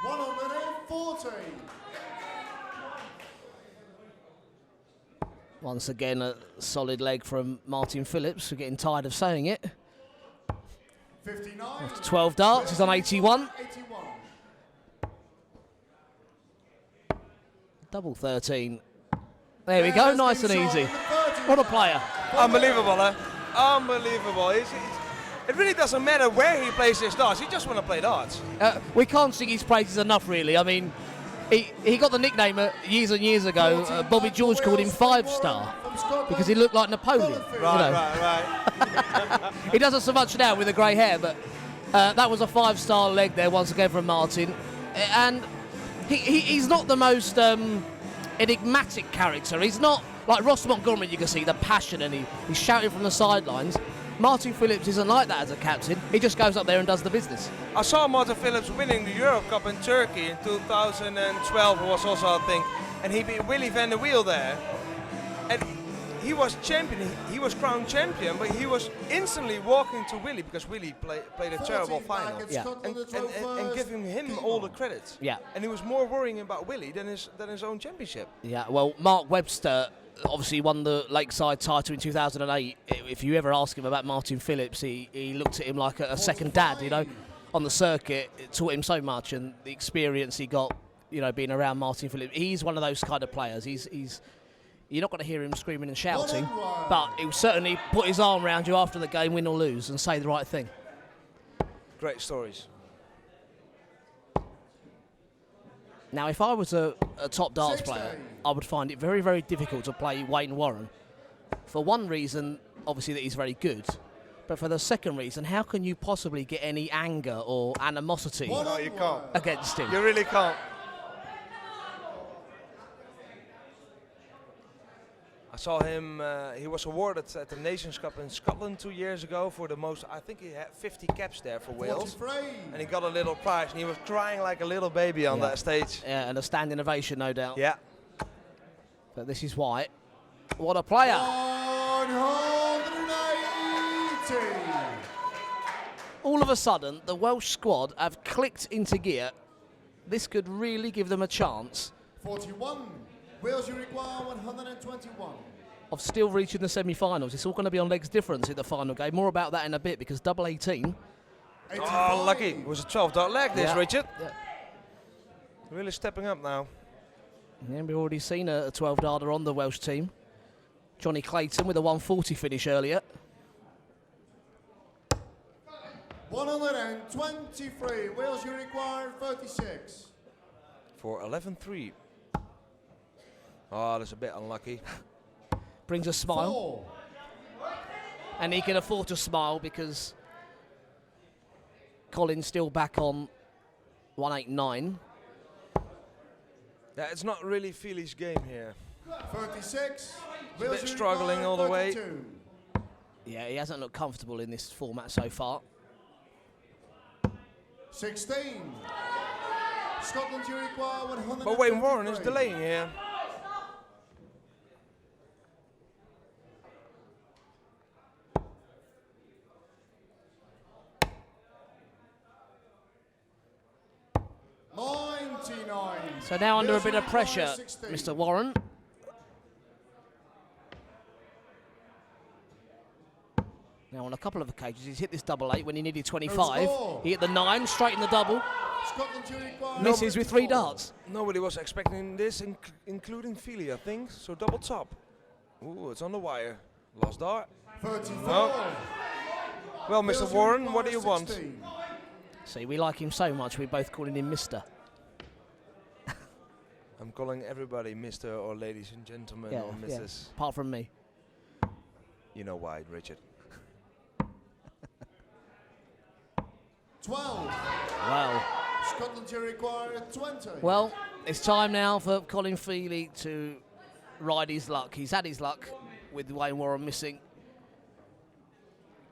140. Once again, a solid leg from Martin Phillips. We're getting tired of saying it. 59. After 12 darts, he's on 81. 81. Double 13. There we go, nice and easy. What a player. Unbelievable, huh? Unbelievable. It really doesn't matter where he plays his darts. He just want to play darts. We can't sing his praises enough, really. I mean, he got the nickname years and years ago. Bobby George called him 5-star because he looked like Napoleon. Right. He doesn't so much now with the grey hair, but that was a 5-star leg there once again from Martin. And he's not the most enigmatic character. He's not like Ross Montgomery, you can see the passion and he's shouting from the sidelines. Martin Phillips isn't like that as a captain. He just goes up there and does the business. I saw Martin Phillips winning the Europe Cup in Turkey in 2012, was also, I think, and he beat Willy van der Wiel there. And he was champion, he was crowned champion, but he was instantly walking to Willy because Willy played a terrible final. Yeah. And giving him all the credits. Yeah. And he was more worrying about Willy than his own championship. Yeah, well, Mark Webster obviously won the Lakeside title in 2008. If you ever ask him about Martin Phillips, he looked at him like a second dad, you know, on the circuit. It taught him so much, and the experience he got, you know, being around Martin Phillips. He's one of those kind of players. You're not going to hear him screaming and shouting, but he'll certainly put his arm around you after the game, win or lose, and say the right thing. Great stories. Now, if I was a top darts player, I would find it very, very difficult to play Wayne Warren. For one reason, obviously, that he's very good. But for the second reason, how can you possibly get any anger or animosity No, you can't. against him? You really can't. I saw him, he was awarded at the Nations Cup in Scotland 2 years ago for the most, I think he had 50 caps there for Wales. 43. And he got a little prize, and he was crying like a little baby on that stage. Yeah, and a standing ovation, no doubt. Yeah. But this is why. What a player. 180. All of a sudden, the Welsh squad have clicked into gear. This could really give them a chance 41. Wales, you require 121. of still reaching the semi-finals. It's all going to be on legs difference in the final game. More about that in a bit, because double 18. 85. Oh, lucky. It was a 12-dart leg, this, Yeah. Richard. Yeah. Really stepping up now. And we've already seen a 12-darter on the Welsh team. Johnny Clayton with a 140 finish earlier. 123. Wales, you require 36. For 11-3. Oh, that's a bit unlucky. Brings a smile. 4. And he can afford to smile because Colin's still back on 189. Yeah, it's not really Feely's game here. 36. bit Wales, you struggling require all the way. 32. Yeah, he hasn't looked comfortable in this format so far. 16. Scotland, you require 100. But Wayne Warren is delaying here. So now under a bit of pressure, Mr. Warren. Now on a couple of occasions he's hit this double 8 when he needed 25. He hit the 9, straight in the double. Misses with 3 darts. Nobody was expecting this, including Feely, I think. So double top. Ooh, it's on the wire. Lost dart. 34. No. Well, Mr. Warren, what do you want? See, we like him so much, we're both calling him Mr. I'm calling everybody Mr. or ladies and gentlemen or Mrs. Yeah. Apart from me. You know why, Richard. 12. Wow. Scotland, you require 20. Well, it's time now for Colin Feely to ride his luck. He's had his luck with Wayne Warren missing.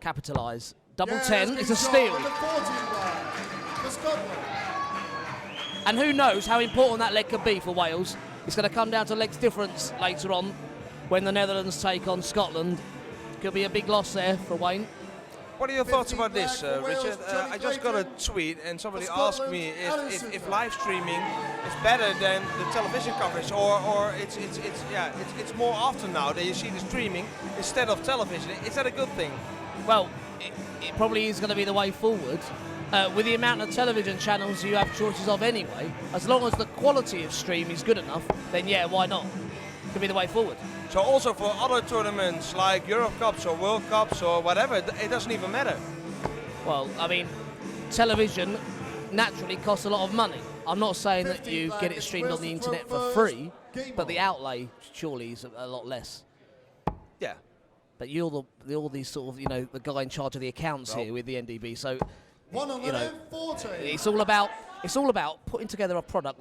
Capitalise. Double 10 is a steal. For Scotland. And who knows how important that leg could be for Wales. It's going to come down to legs difference later on when the Netherlands take on Scotland. Could be a big loss there for Wayne. What are your thoughts about this, Richard? I just got a tweet and somebody asked me if live streaming is better than the television coverage, or it's more often now that you see the streaming instead of television. Is that a good thing? Well, it probably is going to be the way forward. With the amount of television channels you have choices of anyway, as long as the quality of stream is good enough, then yeah, why not? Could be the way forward. So also for other tournaments like Europe Cups or World Cups or whatever, it doesn't even matter. Well, I mean, television naturally costs a lot of money. I'm not saying that you get it streamed on the internet for free, but the outlay surely is a lot less. Yeah. But you're all these sort of, the guy in charge of the accounts here with the NDB. So, it's all about putting together a product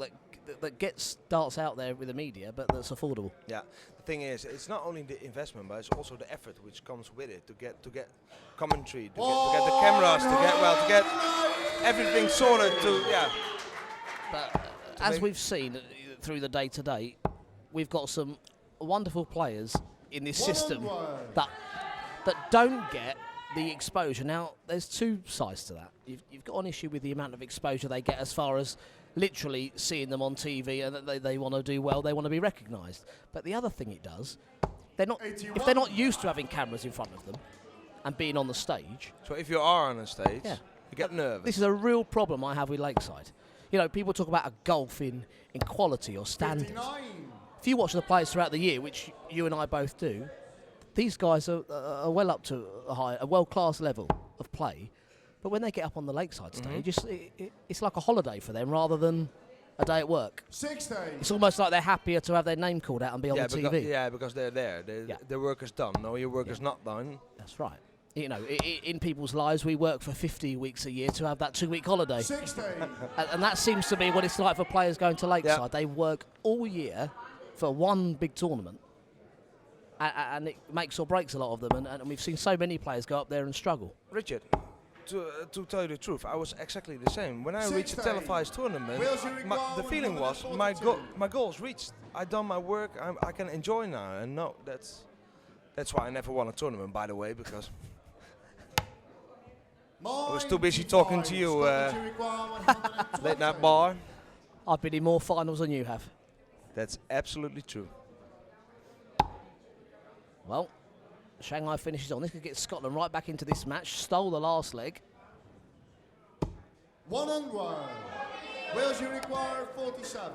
that gets darts out there with the media, but that's affordable. Yeah. The thing is, it's not only the investment, but it's also the effort which comes with it to get commentary, to get the cameras, to get everything sorted. But as we've seen through the day today, we've got some wonderful players in this system that don't get the exposure. Now, there's two sides to that. You've got an issue with the amount of exposure they get as far as literally seeing them on TV and that they want to do well, they want to be recognised. But the other thing it does, if they're not used to having cameras in front of them and being on the stage. So if you are on a stage, you get nervous. This is a real problem I have with Lakeside. People talk about a gulf in quality or standards. 59. If you watch the players throughout the year, which you and I both do, these guys are well up to a world-class level of play. But when they get up on the Lakeside stage, it's like a holiday for them rather than a day at work. 60. It's almost like they're happier to have their name called out and be on the TV. Because they're there. Their work is done. No, your work is not done. That's right. In people's lives, we work for 50 weeks a year to have that 2-week holiday. 60. And that seems to be what it's like for players going to Lakeside. Yeah. They work all year for one big tournament. And it makes or breaks a lot of them. And we've seen so many players go up there and struggle. Richard, to tell you the truth, I was exactly the same. When I reached a televised tournament, the feeling was my goal's reached. I've done my work. I can enjoy now. And no, that's why I never won a tournament, by the way, because I was too busy talking to you late night bar. I've been in more finals than you have. That's absolutely true. Well, Shanghai finishes on. This could get Scotland right back into this match. Stole the last leg. 1-1. Wales, you require 47.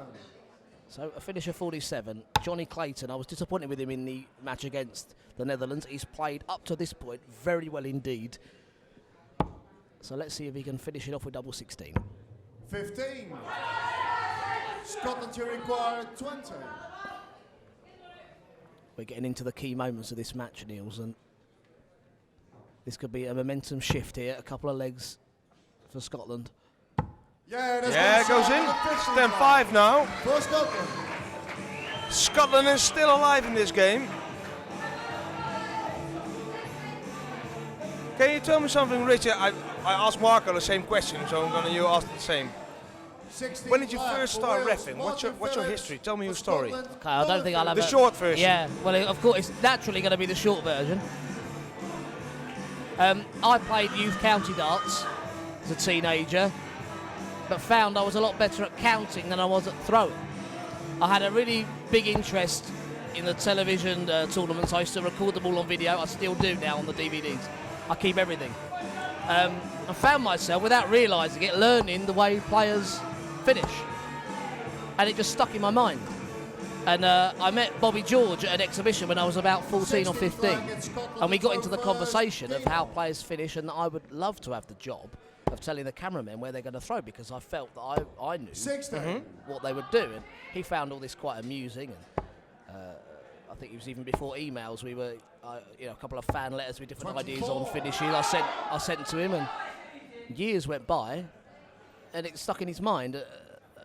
So a finish of 47. Johnny Clayton, I was disappointed with him in the match against the Netherlands. He's played up to this point very well indeed. So let's see if he can finish it off with double 16. 15. Scotland, you require 20. We're getting into the key moments of this match, Niels, and this could be a momentum shift here. A couple of legs for Scotland. Yeah, it goes in. It's 10-5 now. For Scotland. Scotland is still alive in this game. Can you tell me something, Richard? I asked Marco the same question, so I'm going to ask the same. When did you first start reffing? What's your history? Tell me your story. Okay, I don't think I'll have the short version. Yeah, well, of course, it's naturally going to be the short version. I played youth county darts as a teenager. but found I was a lot better at counting than I was at throwing. I had a really big interest in the television tournaments. I used to record them all on video. I still do now on the DVDs. I keep everything. I found myself, without realising it, learning the way players finish. And it just stuck in my mind. And I met Bobby George at an exhibition when I was about 14 or 15. And we got into the conversation of how players finish, and I would love to have the job of telling the cameramen where they're going to throw, because I felt that I knew what they would do. And he found all this quite amusing. And I think it was even before emails. We were, a couple of fan letters with different ideas on finishing. I sent them to him, and years went by, and it stuck in his mind.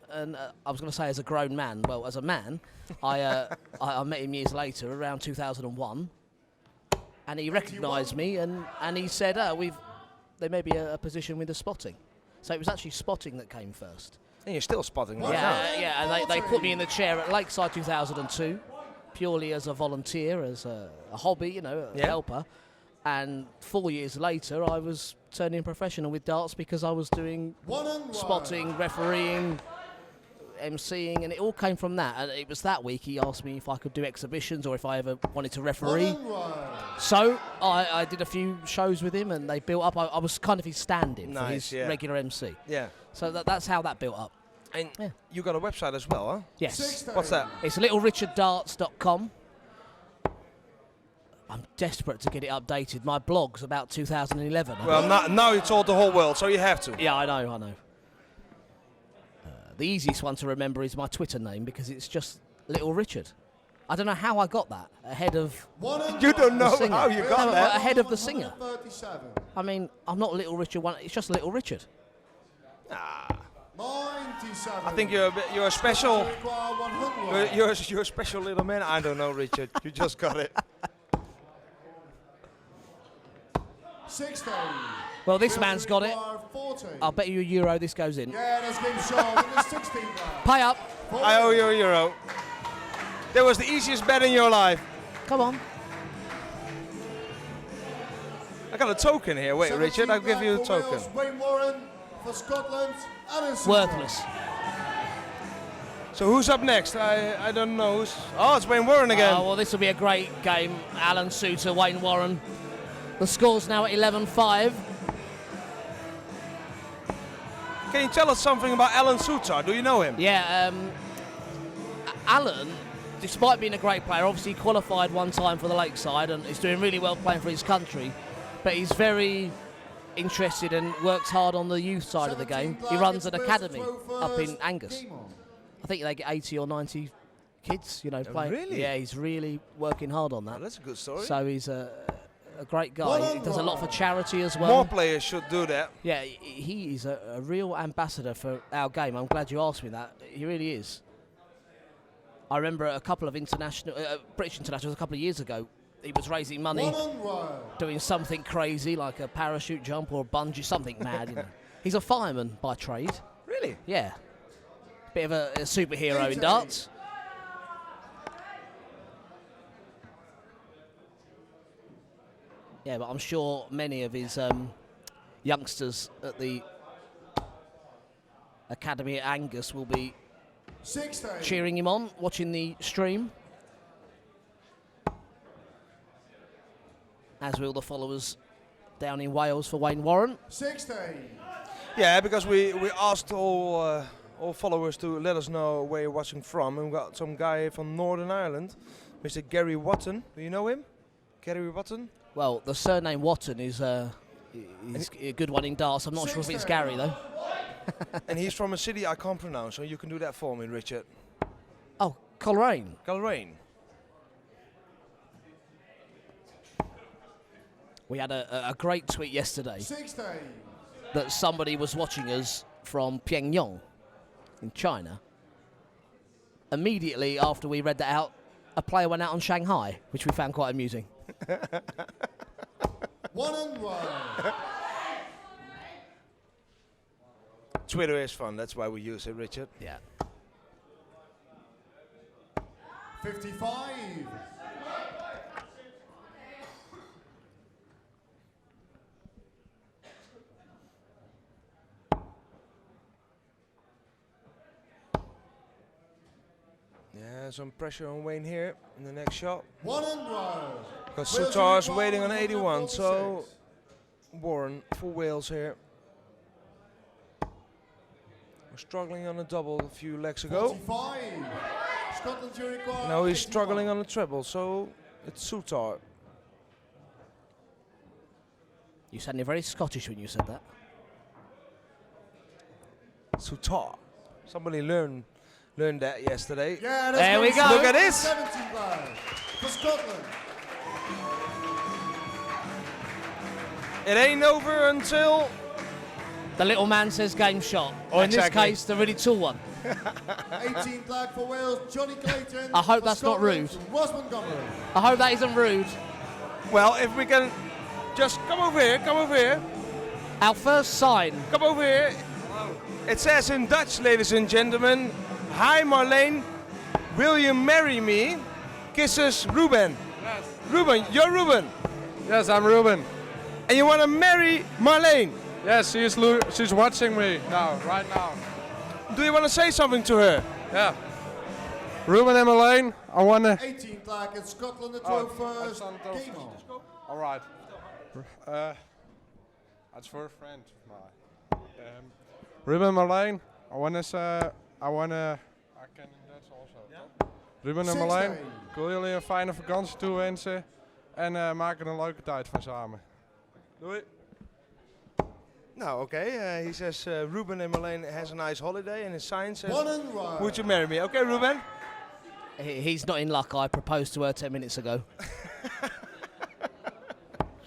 And I was going to say as a grown man, well, as a man, I met him years later, around 2001, and he recognised me, and he said, there may be a position with the spotting. So it was actually spotting that came first. And you're still spotting right now. Yeah, and they put me in the chair at Lakeside 2002, purely as a volunteer, as a hobby, a helper. And 4 years later, I was turning professional with darts because I was doing spotting, refereeing, emceeing, and it all came from that. And it was that week he asked me if I could do exhibitions or if I ever wanted to referee. So I did a few shows with him, and they built up. I was kind of his stand-in for his regular MC. Yeah. So that's how that built up. And you got a website as well, huh? Yes. What's that? It's littlerichardarts.com. I'm desperate to get it updated. My blog's about 2011. Well, now you told the whole world, so you have to. Yeah, I know. The easiest one to remember is my Twitter name, because it's just Little Richard. I don't know how I got that ahead of. You don't know how you got that? Ahead of the singer. I mean, I'm not Little Richard. It's just Little Richard. I think you're a special. You're a special little man. I don't know, Richard. You just got it. 16. Well, this man's got it. I'll bet you €1 this goes in. Yeah, that's game shown. In the 16 Pay up. I owe you €1. That was the easiest bet in your life. Come on. I got a token here. Wait, Richard, I'll give you a token. Wayne Warren for Scotland. Worthless. So who's up next? I don't know. It's Wayne Warren again. Oh, well, this will be a great game. Alan Suter, Wayne Warren. The score's now at 11-5. Can you tell us something about Alan Suter? Do you know him? Yeah, Alan, despite being a great player, obviously qualified one time for the Lakeside and is doing really well playing for his country, but he's very interested and works hard on the youth side of the game. He runs an academy up in Angus. I think they get 80 or 90 kids, playing. Really? Yeah, he's really working hard on that. Oh, that's a good story. So he's a great guy. He does a lot for charity as well. More players should do that. Yeah, he is a real ambassador for our game. I'm glad you asked me that. He really is. I remember a couple of British internationals a couple of years ago. He was raising money, doing something crazy like a parachute jump or a bungee, something mad. He's a fireman by trade. Really? Yeah. Bit of a superhero in darts. Yeah, but I'm sure many of his youngsters at the Academy at Angus will be cheering him on, watching the stream. As will the followers down in Wales for Wayne Warren. 16. Yeah, because we asked all followers to let us know where you're watching from, and we got some guy from Northern Ireland, Mr. Gary Watton. Do you know him? Gary Watton? Well, the surname Watton is a good one in darts. I'm not sure if it's Gary, though. And he's from a city I can't pronounce, so you can do that for me, Richard. Oh, Coleraine. Coleraine. We had a great tweet yesterday that somebody was watching us from Pyongyang in China. Immediately after we read that out, a player went out on Shanghai, which we found quite amusing. 1-1. Twitter is fun, that's why we use it, Richard. Yeah. 55. some pressure on Wayne here in the next shot. 1-1. Because Wales Soutar's in waiting on 146. 81, so Warren for Wales here. We're struggling on a double a few legs ago. 45. Scotland to require Now he's 81. struggling on a treble, so it's Soutar. You sounded very Scottish when you said that. Soutar. Somebody learned that yesterday. Yeah, that's There we game go. Look at this. 70 flag for Scotland. It ain't over until The little man says game shot. Or in Exactly. this case, the really tall one. 18 flag for Wales. Johnny Clayton. I hope for that's not Scotland, rude. Ross Montgomery. I hope that isn't rude. well, if we can just come over here, Our first sign. come over here. It says in Dutch, ladies and gentlemen, hi Marlene, will you marry me? Kisses, Ruben. Yes. Ruben, you're Ruben. Yes, I'm Ruben. And you want to marry Marlene. Yes, she's watching me now, right now. Do you want to say something to her? Yeah. Ruben and Marlene, I wanna. 18 flag in Scotland. The Oh, 12th I'm sorry, game on. All right. That's for a friend of mine. Ruben and Marlene, I kan in Dutch also. Ruben en Marlene, ik wil jullie een fijne vakantie toewensen en maak er een leuke tijd van samen. Doei. No, okay. He says Ruben and Marlene has a nice holiday, and his sign says, 1-1. would you marry me? Okay, Ruben. He's not in luck. I proposed to her 10 minutes ago.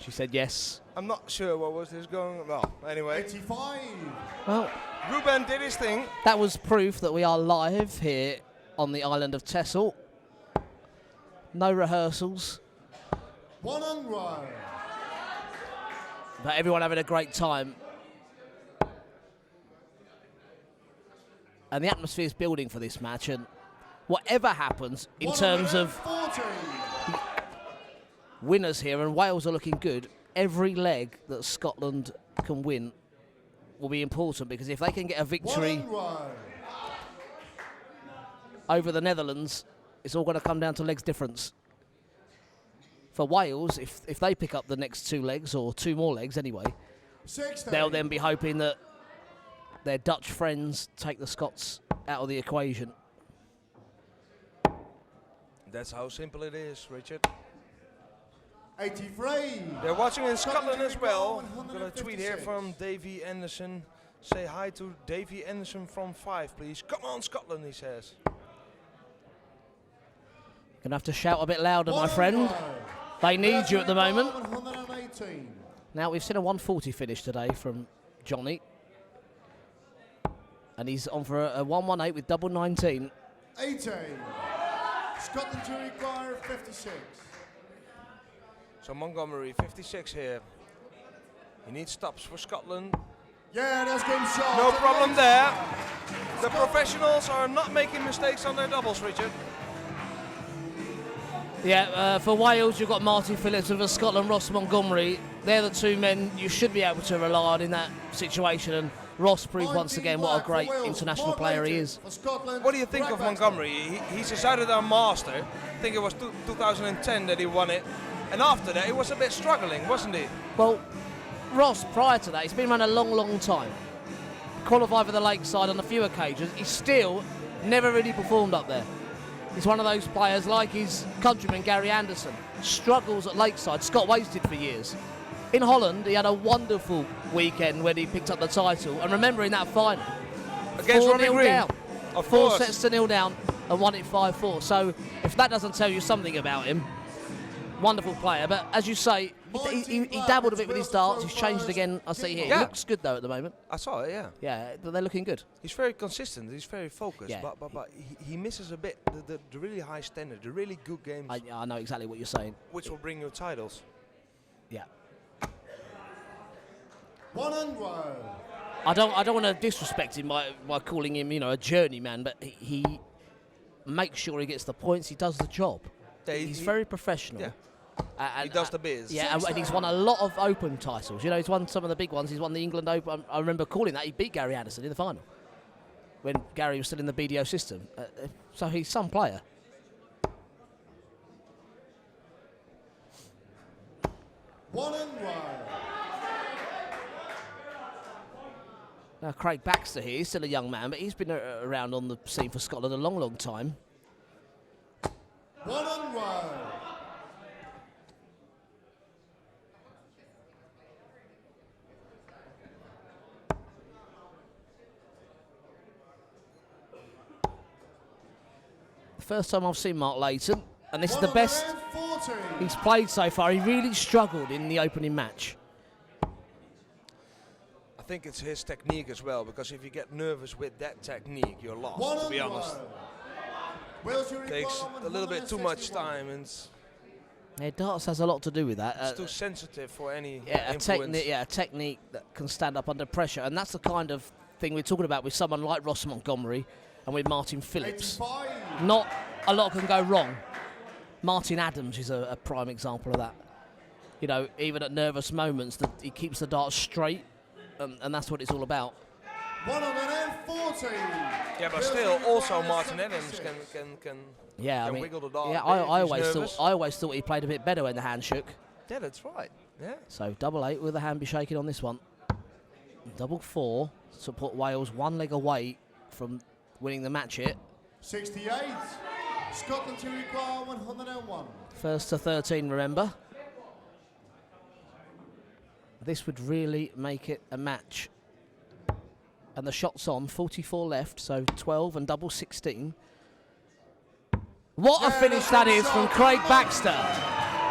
She said yes. I'm not sure what was this going. Well, anyway, 85. Well, Ruben did his thing. that was proof that we are live here on the island of Texel. No rehearsals, 1-1. but everyone having a great time. And the atmosphere is building for this match, and whatever happens in terms of 40. winners here, and Wales are looking good, every leg that Scotland can win will be important, because if they can get a victory 1-1. over the Netherlands, it's all going to come down to legs difference. For Wales, if they pick up the next 2 legs, or 2 more legs anyway, 60. they'll then be hoping that their Dutch friends take the Scots out of the equation. That's how simple it is, Richard. 83. They're watching in Scotland as well. I'm 156. going to tweet here from Davy Anderson. Say hi to Davy Anderson from 5, please. Come on, Scotland, he says. Gonna have to shout a bit louder, my friend. They need you at the moment. 118. Now, we've seen a 140 finish today from Johnny. And he's on for a 118 with double 19. 18. Scotland to require 56. So Montgomery, 56 here. He needs stops for Scotland. Yeah, that's game shot. No problem there. The professionals are not making mistakes on their doubles, Richard. Yeah, for Wales, you've got Martin Phillips, and for Scotland, Ross Montgomery. They're the 2 men you should be able to rely on in that situation. And Ross proved once again what a great international player he is. What do you think of Montgomery? He's a Zuiderdam master. I think it was 2010 that he won it. And after that, he was a bit struggling, wasn't he? Well, Ross, prior to that, he's been around a long, long time. Qualified for the Lakeside on a few occasions. He's still never really performed up there. He's one of those players, like his countryman Gary Anderson, struggles at Lakeside. Scott wasted for years. In Holland, he had a wonderful weekend when he picked up the title. And remember in that final, Against Ronnie 4-0 Green. down. Of 4 course. sets to 0 down and won it 5-4. So if that doesn't tell you something about him, wonderful player. But as you say, he dabbled a bit with his darts. He's changed again. I see here. Yeah. He looks good though at the moment. I saw it, yeah. Yeah, they're looking good. He's very consistent. He's very focused. Yeah. But he misses a bit the really high standard, the really good games, I know exactly what you're saying. which will bring you titles. Yeah. 1-1. I don't want to disrespect him by calling him, a journeyman, but he makes sure he gets the points. He does the job. Yeah, He's very professional. Yeah. And, He does the biz. Yeah, and he's won a lot of Open titles. He's won some of the big ones. He's won the England Open. I remember calling that. He beat Gary Anderson in the final when Gary was still in the BDO system. So he's some player. 1 and 1. Now Craig Baxter here, he's still a young man, but he's been around on the scene for Scotland a long, long time. 1 and 1. First time I've seen Mark Layton, and this is the best he's played so far. He really struggled in the opening match. I think it's his technique as well, because if you get nervous with that technique, you're lost, to be honest. Takes a little bit too much time, and Yeah, darts has a lot to do with that. it's too sensitive for any a influence. technique that can stand up under pressure, and that's the kind of thing we're talking about with someone like Ross Montgomery and with Martin Phillips. 85. Not a lot can go wrong. Martin Adams is a prime example of that. You know, even at nervous moments, he keeps the dart straight, and that's what it's all about. 140. Yeah, but still, also Martin Adams can Yeah, I mean, wiggle the dart. yeah, a bit if he's I nervous. always thought he played a bit better when the hand shook. Yeah, that's right. Yeah. So 8 with the hand be shaking on this one. 4 to put Wales one leg away from winning the match here. 68. Scotland to require 101. First to 13, remember. This would really make it a match. And the shot's on, 44 left, so 12 and 16. What a finish that is from Craig Baxter.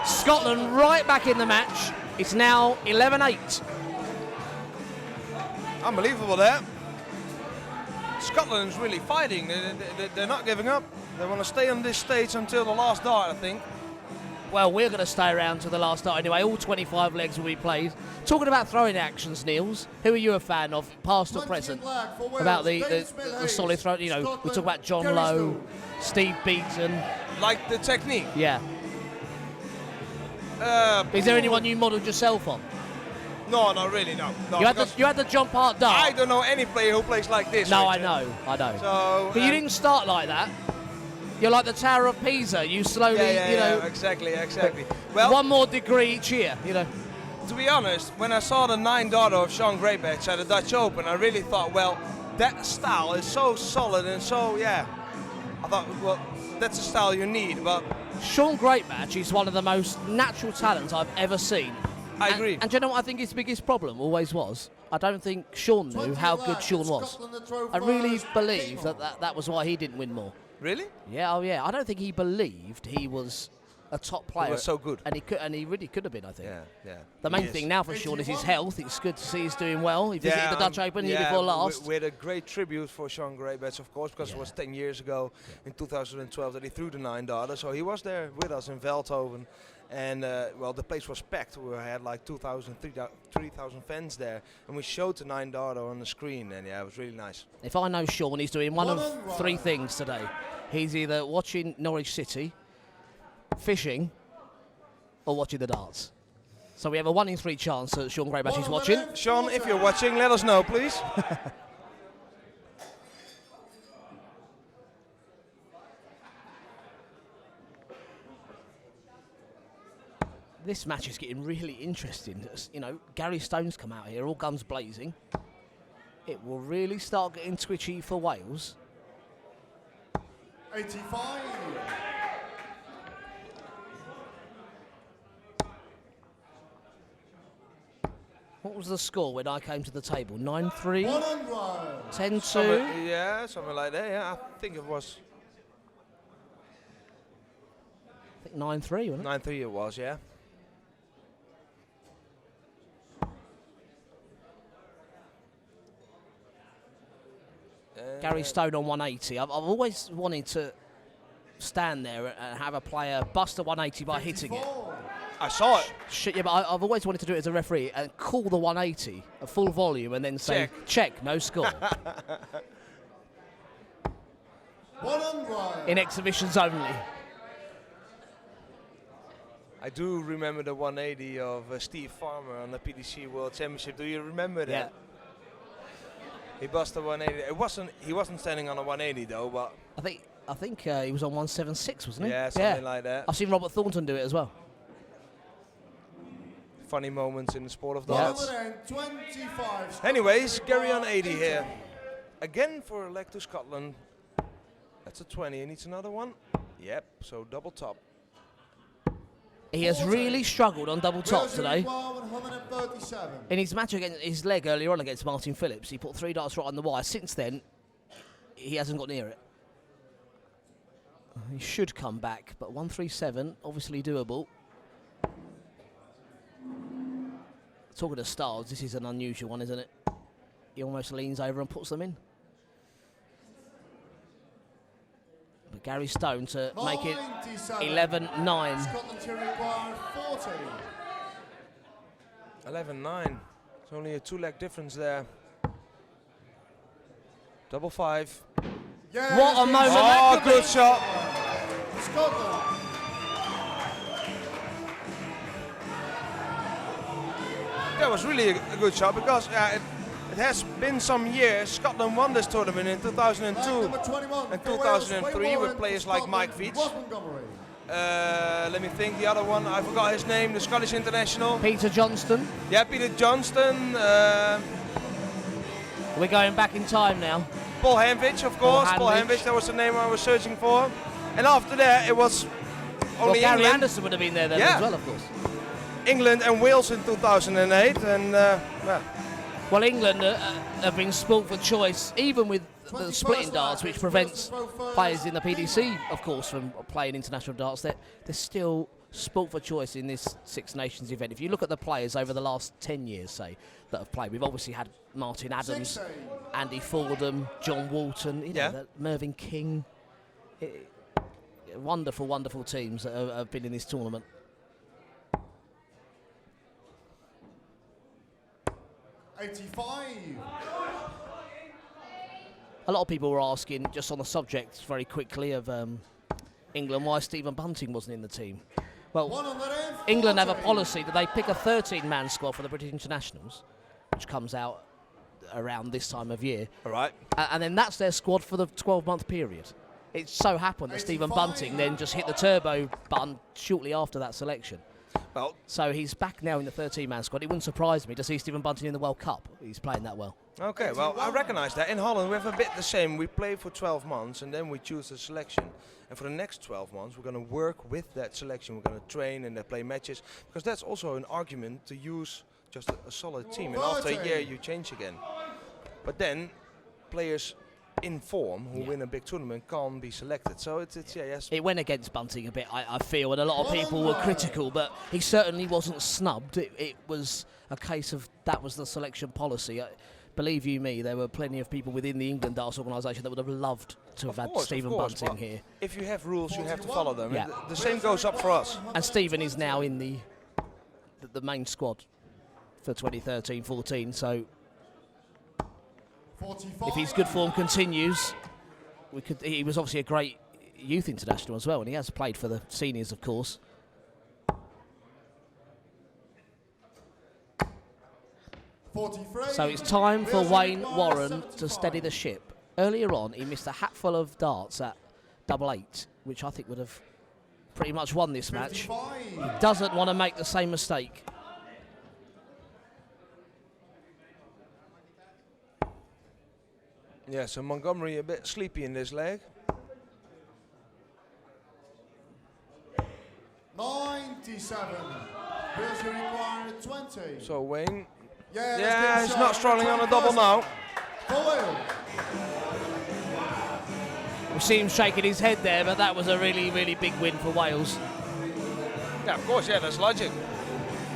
Scotland right back in the match. It's now 11-8. Unbelievable there. Scotland's really fighting. They're not giving up. They want to stay on this stage until the last dart, I think. Well, we're going to stay around to the last dart anyway. All 25 legs will be played. Talking about throwing actions, Niels, who are you a fan of, past or present? About the solid throw, you know, we talk about John Lowe, Steve Beaton. Like the technique. Yeah. Is there anyone you modelled yourself on? No, not really, no. You had the John Park dart. I don't know any player who plays like this. No, Richard. I know. So, But you didn't start like that. You're like the Tower of Pisa. You slowly, you know. Yeah, exactly. Well, one more degree each year, you know. to be honest, when I saw the 9 dart of Sean Greybatch at the Dutch Open, I really thought, well, that style is so solid and so, yeah. I thought, well, that's a style you need, but Sean Greybatch is one of the most natural talents I've ever seen. I agree. And do you know what I think his biggest problem always was? I don't think Sean knew how good Sean was. I really believe that was why he didn't win more. Really? Yeah, oh yeah. I don't think he believed he was a top player. He was so good. And he really could have been, I think. Yeah. The main thing now for Sean is his health. It's good to see he's doing well. He visited the Dutch Open here before last. With a great tribute for Sean Greybatch, of course, because it was 10 years ago in 2012 that he threw the 9 darter. So he was there with us in Veldhoven. And, well, the place was packed. We had like 2,000, 3,000 fans there. And we showed the 9 darter on the screen. And, yeah, it was really nice. If I know Sean, he's doing one of 3 things today. He's either watching Norwich City, fishing, or watching the darts. So we have a 1 in 3 chance that Sean Greybatch is watching. Sean, if you're watching, let us know, please. This match is getting really interesting. You know, Gary Stone's come out here, all guns blazing. It will really start getting twitchy for Wales. 85. What was the score when I came to the table? 9-3? 100. 10-2? Yeah, something like that. Yeah, I think it was I think 9-3, wasn't it? 9-3 it was, yeah. Gary Stone on 180. I've always wanted to stand there and have a player bust a 180 by hitting it. I saw it. Shit, yeah, but I've always wanted to do it as a referee and call the 180 at full volume and then say, check, no score. 100. In exhibitions only. I do remember the 180 of Steve Farmer on the PDC World Championship. Do you remember that? Yeah. He busted 180. He wasn't standing on a 180 though, but I think he was on 176, wasn't he? yeah, something like that. I've seen Robert Thornton do it as well. funny moments in the sport of darts. 125. Anyways, Gary on 80 here. Again for a leg to Scotland. That's a 20. He needs another one. Yep, so double top. He has really struggled on double top today. 137. In his match against his leg earlier on against Martin Phillips, he put 3 darts right on the wire. Since then, he hasn't got near it. He should come back, but 137, obviously doable. Talking of styles, this is an unusual one, isn't it? He almost leans over and puts them in. But Gary Stone to make it 11-9. Scotland to require 40. 11-9. It's only a 2-leg difference there. Double 5. Yeah, What a moment Oh, that could good be. shot. Scotland. That was really a good shot because it has been some years. Scotland won this tournament in 2002 Number 21 and for Wales, 2003 Wayne with Warren. players For like Scotland, Mike Veach. Ross Montgomery. Let me think, the other one, I forgot his name, the Scottish international. Peter Johnston. Yeah, Peter Johnston. We're going back in time now. Paul Hanvich, of course. Paul Hanvich. Hanvich, that was the name I was searching for. And after that, it was Well, only Gary England, Anderson would have been there then Yeah. as well, of course. England and Wales in 2008. And well, Well, England have been spoilt for choice, even with the splitting darts, which prevents players in the PDC, of course, from playing international darts. They're still spoilt for choice in this Six Nations event. If you look at the players over the last 10 years, say, that have played, we've obviously had Martin Adams, Andy Fordham, John Walton, you know, Yeah. Mervyn King. Wonderful, wonderful teams that have been in this tournament. A lot of people were asking, just on the subject very quickly of England, why Stephen Bunting wasn't in the team. Well, England have a policy that they pick a 13-man squad for the British internationals, which comes out around this time of year. all right. And then that's their squad for the 12-month period. It so happened that Stephen Bunting then just hit the turbo button shortly after that selection. Well, So he's back now in the 13-man squad. It wouldn't surprise me to see Stephen Bunting in the World Cup. He's playing that well. okay, well, I recognize that. In Holland, we have a bit the same. We play for 12 months and then we choose a selection. And for the next 12 months, we're going to work with that selection. We're going to train and play matches. Because that's also an argument to use just a solid team. And after a year, you change again. But then, players in form who win a big tournament can't be selected. So it's yeah, yes. It went against Bunting a bit, I feel, and a lot of people were critical, but he certainly wasn't snubbed. It was a case of that was the selection policy. Believe you me, there were plenty of people within the England Darts organisation that would have loved to have had Stephen Bunting but here. if you have rules, you have to follow them. Yeah. And the same goes up for us. And Stephen is now in the main squad for 2013-14, so if his good form continues, he was obviously a great youth international as well, and he has played for the seniors, of course. So it's time for Wayne Warren to steady the ship. Earlier on, he missed a hatful of darts at double 8, which I think would have pretty much won this match. He doesn't want to make the same mistake. Yeah, so Montgomery a bit sleepy in this leg. 97. Bills require 20. So Wayne, Yeah, he's not struggling on a double now. We see him shaking his head there, but that was a really, really big win for Wales. Yeah, of course, yeah, that's logic.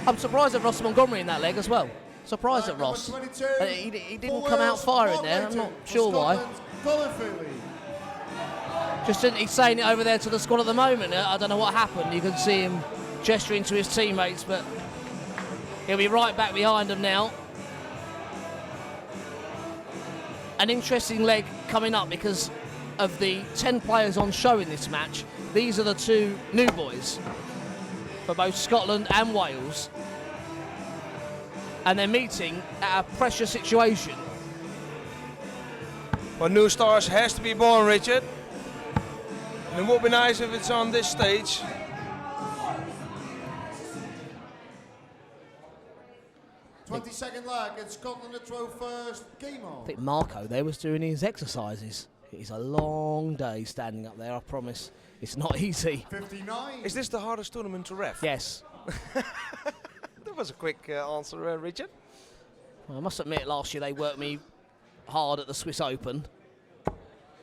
I'm surprised at Ross Montgomery in that leg as well. Surprised at Ross. He didn't come out firing there, I'm not sure why. Just didn't, he's saying it over there to the squad at the moment. I don't know what happened. You can see him gesturing to his teammates, but he'll be right back behind them now. An interesting leg coming up because of the 10 players on show in this match. These are the two new boys for both Scotland and Wales. And they're meeting at a pressure situation. Well, new stars has to be born, Richard. And it would be nice if it's on this stage. 22nd leg, it's Scotland that throw first, game on. I think Marco there was doing his exercises. It's a long day standing up there, I promise. It's not easy. 59. Is this the hardest tournament to ref? Yes. That was a quick answer, Richard. Well, I must admit, last year they worked me hard at the Swiss Open.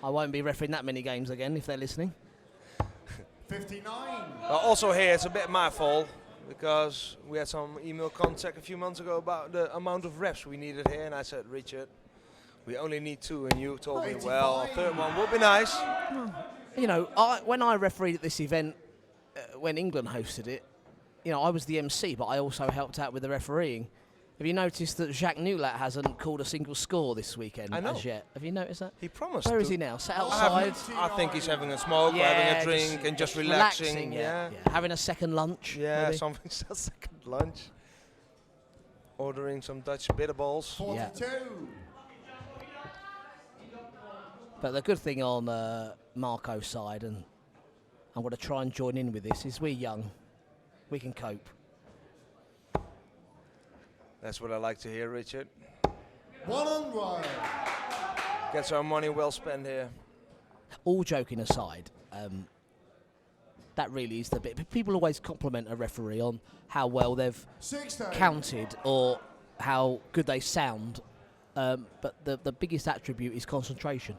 I won't be refereeing that many games again if they're listening. 59. Also here, it's a bit my fault, because we had some email contact a few months ago about the amount of refs we needed here, and I said, Richard, we only need 2, and you told me, well, a 3rd one would be nice. You know, when I refereed at this event, when England hosted it, you know, I was the MC, but I also helped out with the refereeing. Have you noticed that Jacques Nieuwlaat hasn't called a single score this weekend as yet? Have you noticed that? He promised. Where is he now? Sat outside? I think he's having a smoke, or having a drink, and just relaxing. Yeah. Having a second lunch. Yeah, maybe. something. A second lunch. Ordering some Dutch bitterballs. 42. But the good thing on Marco's side, and I'm going to try and join in with this, is we're young. We can cope. That's what I like to hear, Richard. 100. Gets our money well spent here. All joking aside, that really is the bit. People always compliment a referee on how well they've 60. counted or how good they sound, but the biggest attribute is concentration.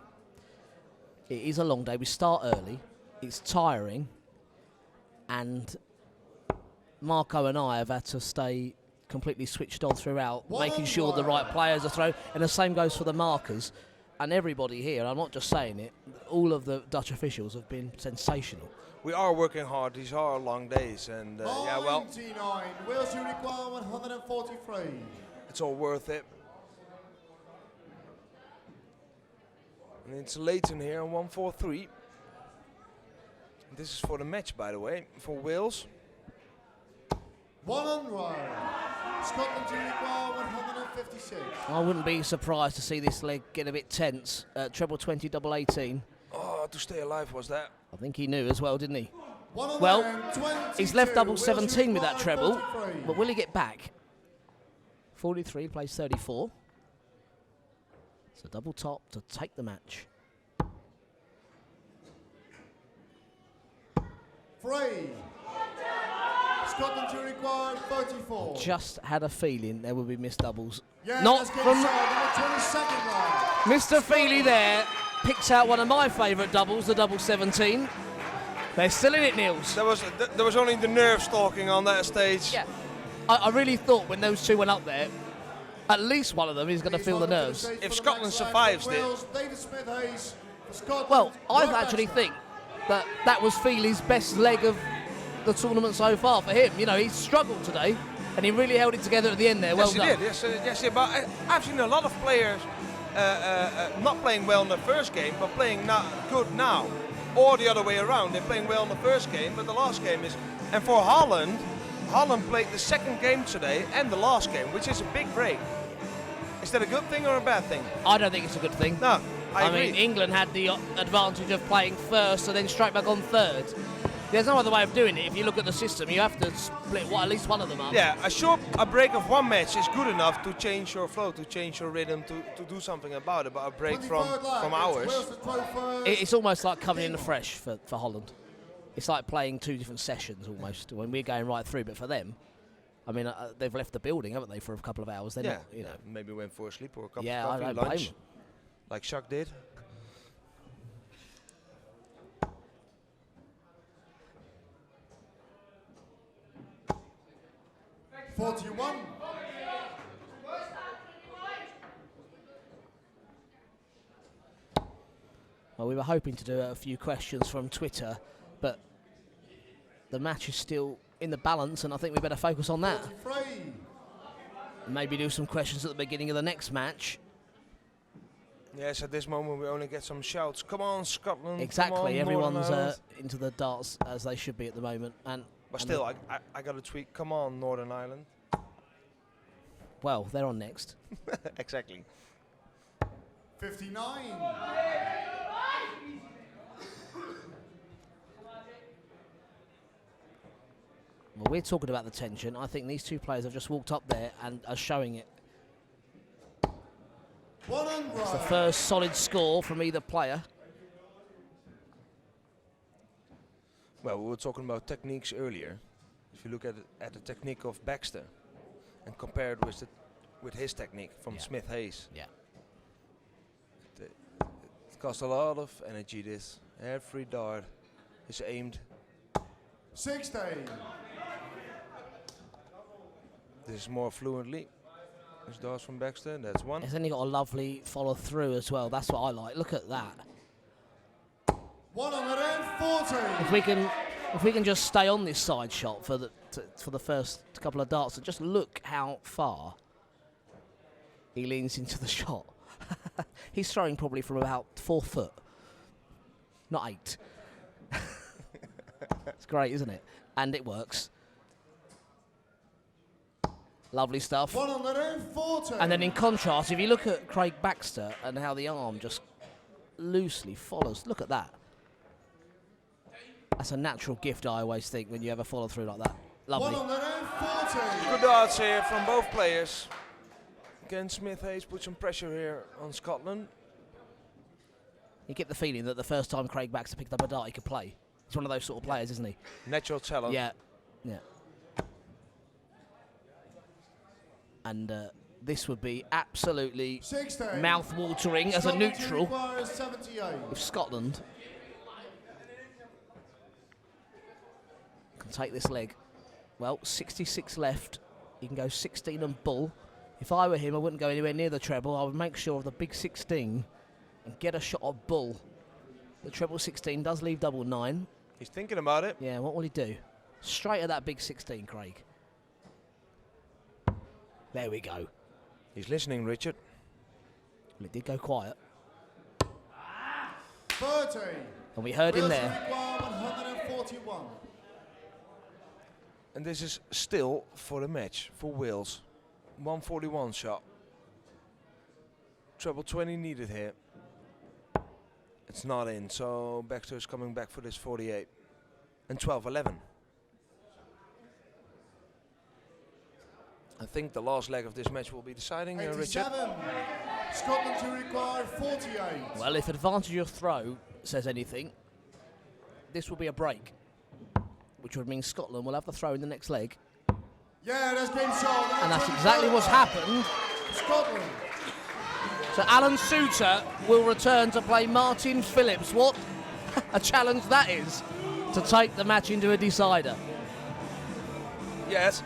It is a long day. We start early. It's tiring, and Marco and I have had to stay completely switched on throughout, making sure the right players are thrown, and the same goes for the markers. And everybody here, I'm not just saying it, all of the Dutch officials have been sensational. We are working hard. These are long days, and yeah, well, 99. Wales you require 143. it's all worth it. And it's Leighton here on 143. This is for the match, by the way, for Wales. 100. Scotland to require 156. I wouldn't be surprised to see this leg get a bit tense. Treble 20, double 18. Oh, to stay alive was that. I think he knew as well, didn't he? 122. Well, he's left double 17 with that treble, 43. but will he get back? 43 plays 34. It's a double top to take the match. 3. Scotland to require 34. Just had a feeling there would be missed doubles. Yeah, Not let's get from inside, number 22nd line. Mr. Feely there. Picks out one of my favourite doubles, the double 17. They're still in it, Niels. There was only the nerves talking on that stage. Yeah. I really thought when those two went up there, at least one of them is going to feel the nerves. If Scotland survives it. Well, I actually think that was Feely's best leg of the tournament so far for him. You know, he's struggled today, and he really held it together at the end there. Well done. Yes, he did. Yes, but I've seen a lot of players not playing well in the first game, but playing not good now. Or the other way around. They're playing well in the first game, but the last game is... And for Holland played the second game today and the last game, which is a big break. Is that a good thing or a bad thing? I don't think it's a good thing. No, I agree. mean, England had the advantage of playing first and then straight back on third. There's no other way of doing it. If you look at the system, you have to split at least one of them up. Yeah, a break of one match is good enough to change your flow, to change your rhythm, to do something about it. But a break from hours. It's almost like coming in afresh for Holland. It's like playing two different sessions almost when we're going right through. But for them, I mean, they've left the building, haven't they, for a couple of hours? They're not, you know. Maybe went for a sleep or a cup of coffee, I don't lunch, blame them. like Jacques did. Well, we were hoping to do a few questions from Twitter, but the match is still in the balance, and I think we better focus on that. 43. Maybe do some questions at the beginning of the next match. Yes, at this moment we only get some shouts. Come on, Scotland. Exactly, come on, everyone's Northern Ireland. into the darts as they should be at the moment. But still, I got a tweet. Come on, Northern Ireland. Well, they're on next. Exactly. 59. Well, we're talking about the tension. I think these two players have just walked up there and are showing it. It's the first solid score from either player. Well, we were talking about techniques earlier. If you look at the technique of Baxter and compare it with his technique from Smith Hayes. Yeah. It costs a lot of energy. This every dart is aimed. 16. This is more fluently. This darts from Baxter. That's one. He's only got a lovely follow through as well. That's what I like. Look at that. 140. If we can just stay on this side shot for the first couple of darts and just look how far he leans into the shot. He's throwing probably from about 4 foot, not 8. It's great, isn't it? And it works. Lovely stuff. 140. And then in contrast, if you look at Craig Baxter and how the arm just loosely follows, look at that. That's a natural gift, I always think, when you have a follow through like that. Lovely. 140. Good darts here from both players. Again, Smith Hayes put some pressure here on Scotland. You get the feeling that the first time Craig Baxter picked up a dart, he could play. He's one of those sort of players, isn't he? Natural talent. Yeah, yeah. And this would be absolutely 16. mouth-watering as a neutral requires 78. if Scotland can take this leg. Well, 66 left. You can go 16 and bull. If I were him, I wouldn't go anywhere near the treble. I would make sure of the big 16 and get a shot of bull. The treble 16 does leave double 9. He's thinking about it. Yeah, what will he do? Straight at that big 16, Craig. There we go. He's listening, Richard. Well, it did go quiet. 30. And we heard him Wilson there. require 141. And this is still for the match for Wales. 141 shot. Treble 20 needed here. It's not in, so Baxter is coming back for this 48. And 12-11. I think the last leg of this match will be deciding, Richard. 87. Scotland to require 48. Well, if advantage of throw says anything, this will be a break, which would mean Scotland will have the throw in the next leg. Yeah, that's game solved. And that's exactly what's happened. Scotland. So Alan Suter will return to play Martin Phillips. What a challenge that is, to take the match into a decider. Yes,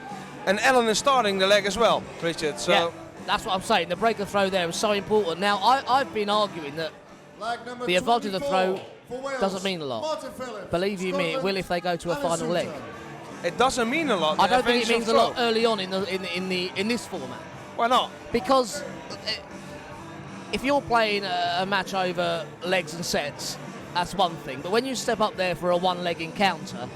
and Alan is starting the leg as well, Richard. So Yeah, that's what I'm saying. The break of throw there was so important. Now, I've been arguing that Leg number the advantage of the throw 24 for Wales. doesn't mean a lot. Martin Phillips. Believe you me, it will if they go to a Alan final leg. Suter. it doesn't mean a lot. I the don't think it advantage means of a lot throw. early on in this format. Why not? Because if you're playing a match over legs and sets, that's one thing. But when you step up there for a one-leg encounter,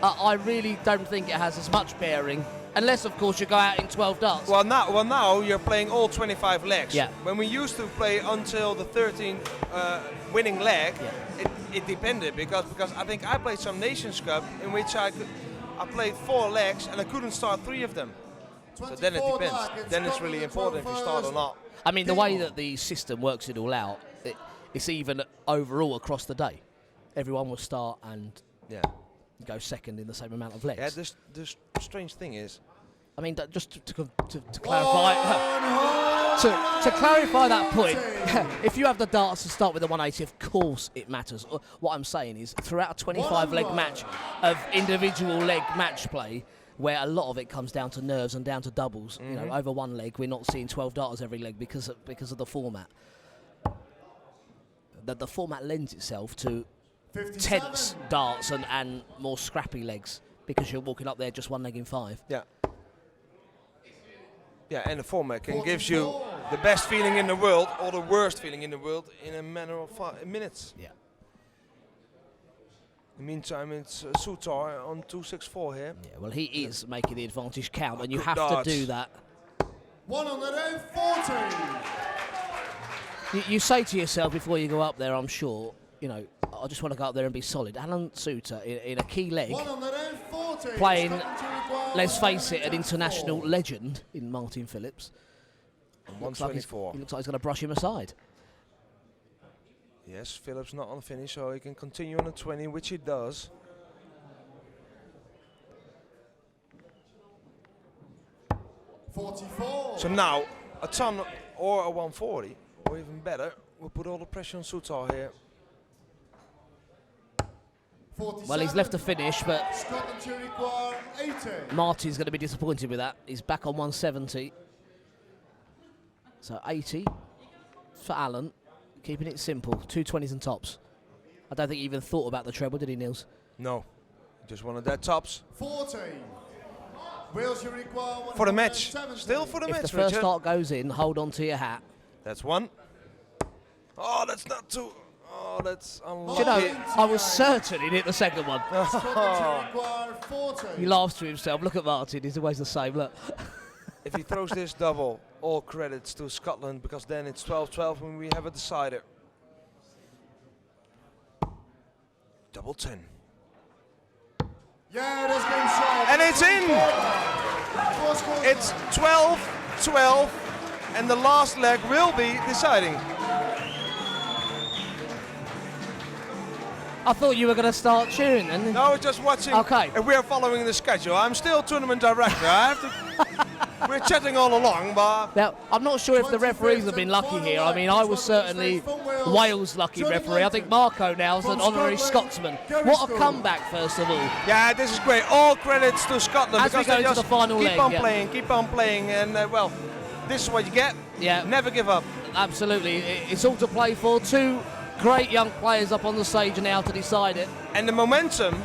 I really don't think it has as much bearing, unless, of course, you go out in 12 darts. Well, now you're playing all 25 legs. Yeah. When we used to play until the 13th winning leg, Yeah. it depended because I think I played some Nations Cup in which I played 4 legs and I couldn't start 3 of them. So then it 24 depends. back, Then it's Scotland really in important if you start or not. I mean, the way that the system works it all out, it's even overall across the day. Everyone will start and Yeah. go second in the same amount of legs. Yeah. This strange thing is, I mean, just to clarify, to clarify that point, if you have the darts to start with the 180, of course it matters. What I'm saying is, throughout a 25-leg match of individual leg match play, where a lot of it comes down to nerves and down to doubles, you know, over one leg, we're not seeing 12 darters every leg because of the format. The format lends itself to 57. tense darts and more scrappy legs because you're walking up there just one leg in 5. yeah. Yeah, and the format can give you the best feeling in the world or the worst feeling in the world in a matter of 5 minutes. Yeah. In the meantime, it's Suter on 264 here. Yeah, well, he is making the advantage count, and you Good have darts. to do that. 140. You say to yourself before you go up there, I'm sure, you know, I just want to go up there and be solid. Alan Suter in a key leg playing, let's face it, an international legend in Martin Phillips. Looks like he looks like he's going to brush him aside. Yes, Phillips not on the finish, so he can continue on the 20, which he does. So now, a ton or a 140, or even better, we'll put all the pressure on Soutar here. Well, he's left the finish, but Martin's going to be disappointed with that. He's back on 170. So 80 for Alan, keeping it simple, 220s and tops. I don't think he even thought about the treble, did he, Niels? No, just one of their tops. 40. Wheels you require For the match, still for the match, If the first Richard. start goes in, hold on to your hat. That's one. Oh, that's not too. Oh, that's Do unlucky. you know, I was certain he'd hit the second one. He laughs to himself. Look at Martin, he's always the same, look. If he throws this double, all credits to Scotland, because then it's 12-12 when we have a decider. Double 10. Yeah, there's game shot. And it's in! It's 12-12, and the last leg will be deciding. I thought you were going to start cheering then. No, just watching. Okay. And we're following the schedule. I'm still tournament director. I have to. We're chatting all along, but. Now, I'm not sure if the referees have been lucky here. I mean, I was certainly Wales' lucky referee. I think Marco now is an honorary Scotsman. What a comeback, first of all. Yeah, this is great. All credits to Scotland. As we because go they into the just final keep leg, on yeah. playing, and well, this is what you get. Yeah. Never give up. Absolutely. It's all to play for. Two great young players up on the stage now to decide it. And the momentum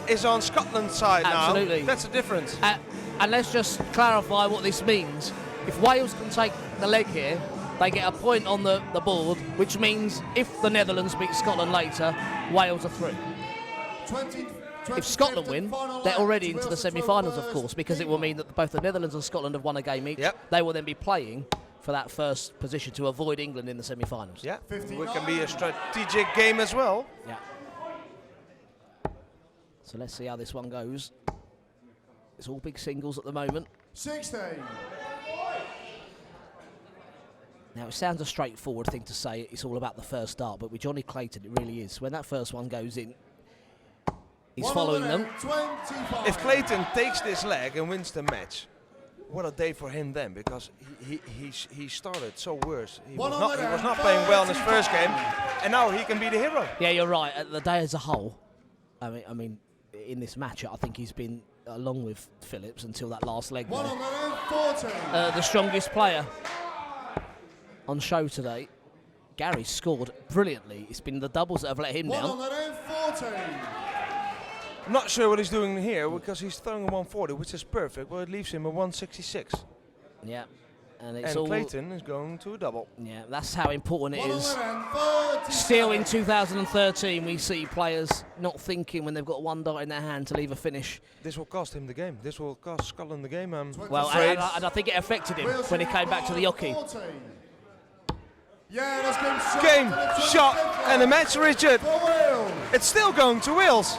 is on Scotland's side Absolutely. now. That's the difference. And let's just clarify what this means. If Wales can take the leg here, they get a point on the board, which means if the Netherlands beat Scotland later, Wales are through. If Scotland win, they're already into the semi-finals, of course, because it will mean that both the Netherlands and Scotland have won a game each. Yep. They will then be playing for that first position to avoid England in the semi-finals. Yeah, it can be a strategic game as well. Yeah. So let's see how this one goes. It's all big singles at the moment. 16. Now, it sounds a straightforward thing to say, it's all about the first start, but with Johnny Clayton, it really is. When that first one goes in, he's following them. If Clayton takes this leg and wins the match, what a day for him then, because he started so worse. He was not playing well in his first game, and now he can be the hero. Yeah, you're right. The day as a whole, I mean, in this match, I think he's been, along with Phillips, until that last leg, the strongest player on show today. Gary scored brilliantly. It's been the doubles that have let him down. I'm not sure what he's doing here, because he's throwing a 140, which is perfect. Well, it leaves him a 166. Yeah. And Clayton is going to a double. Yeah, that's how important it is. Still in 2013, we see players not thinking when they've got one dart in their hand to leave a finish. This will cost him the game. This will cost Scotland the game. Well, and I think it affected him when he came back to the hockey. Game, shot, and the match, Richard. It's still going to Wales.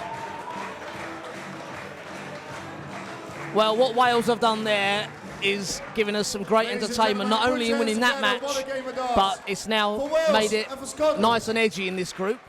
Well, what Wales have done there is giving us some great entertainment, not only in winning that match, but it's now made it nice and edgy in this group.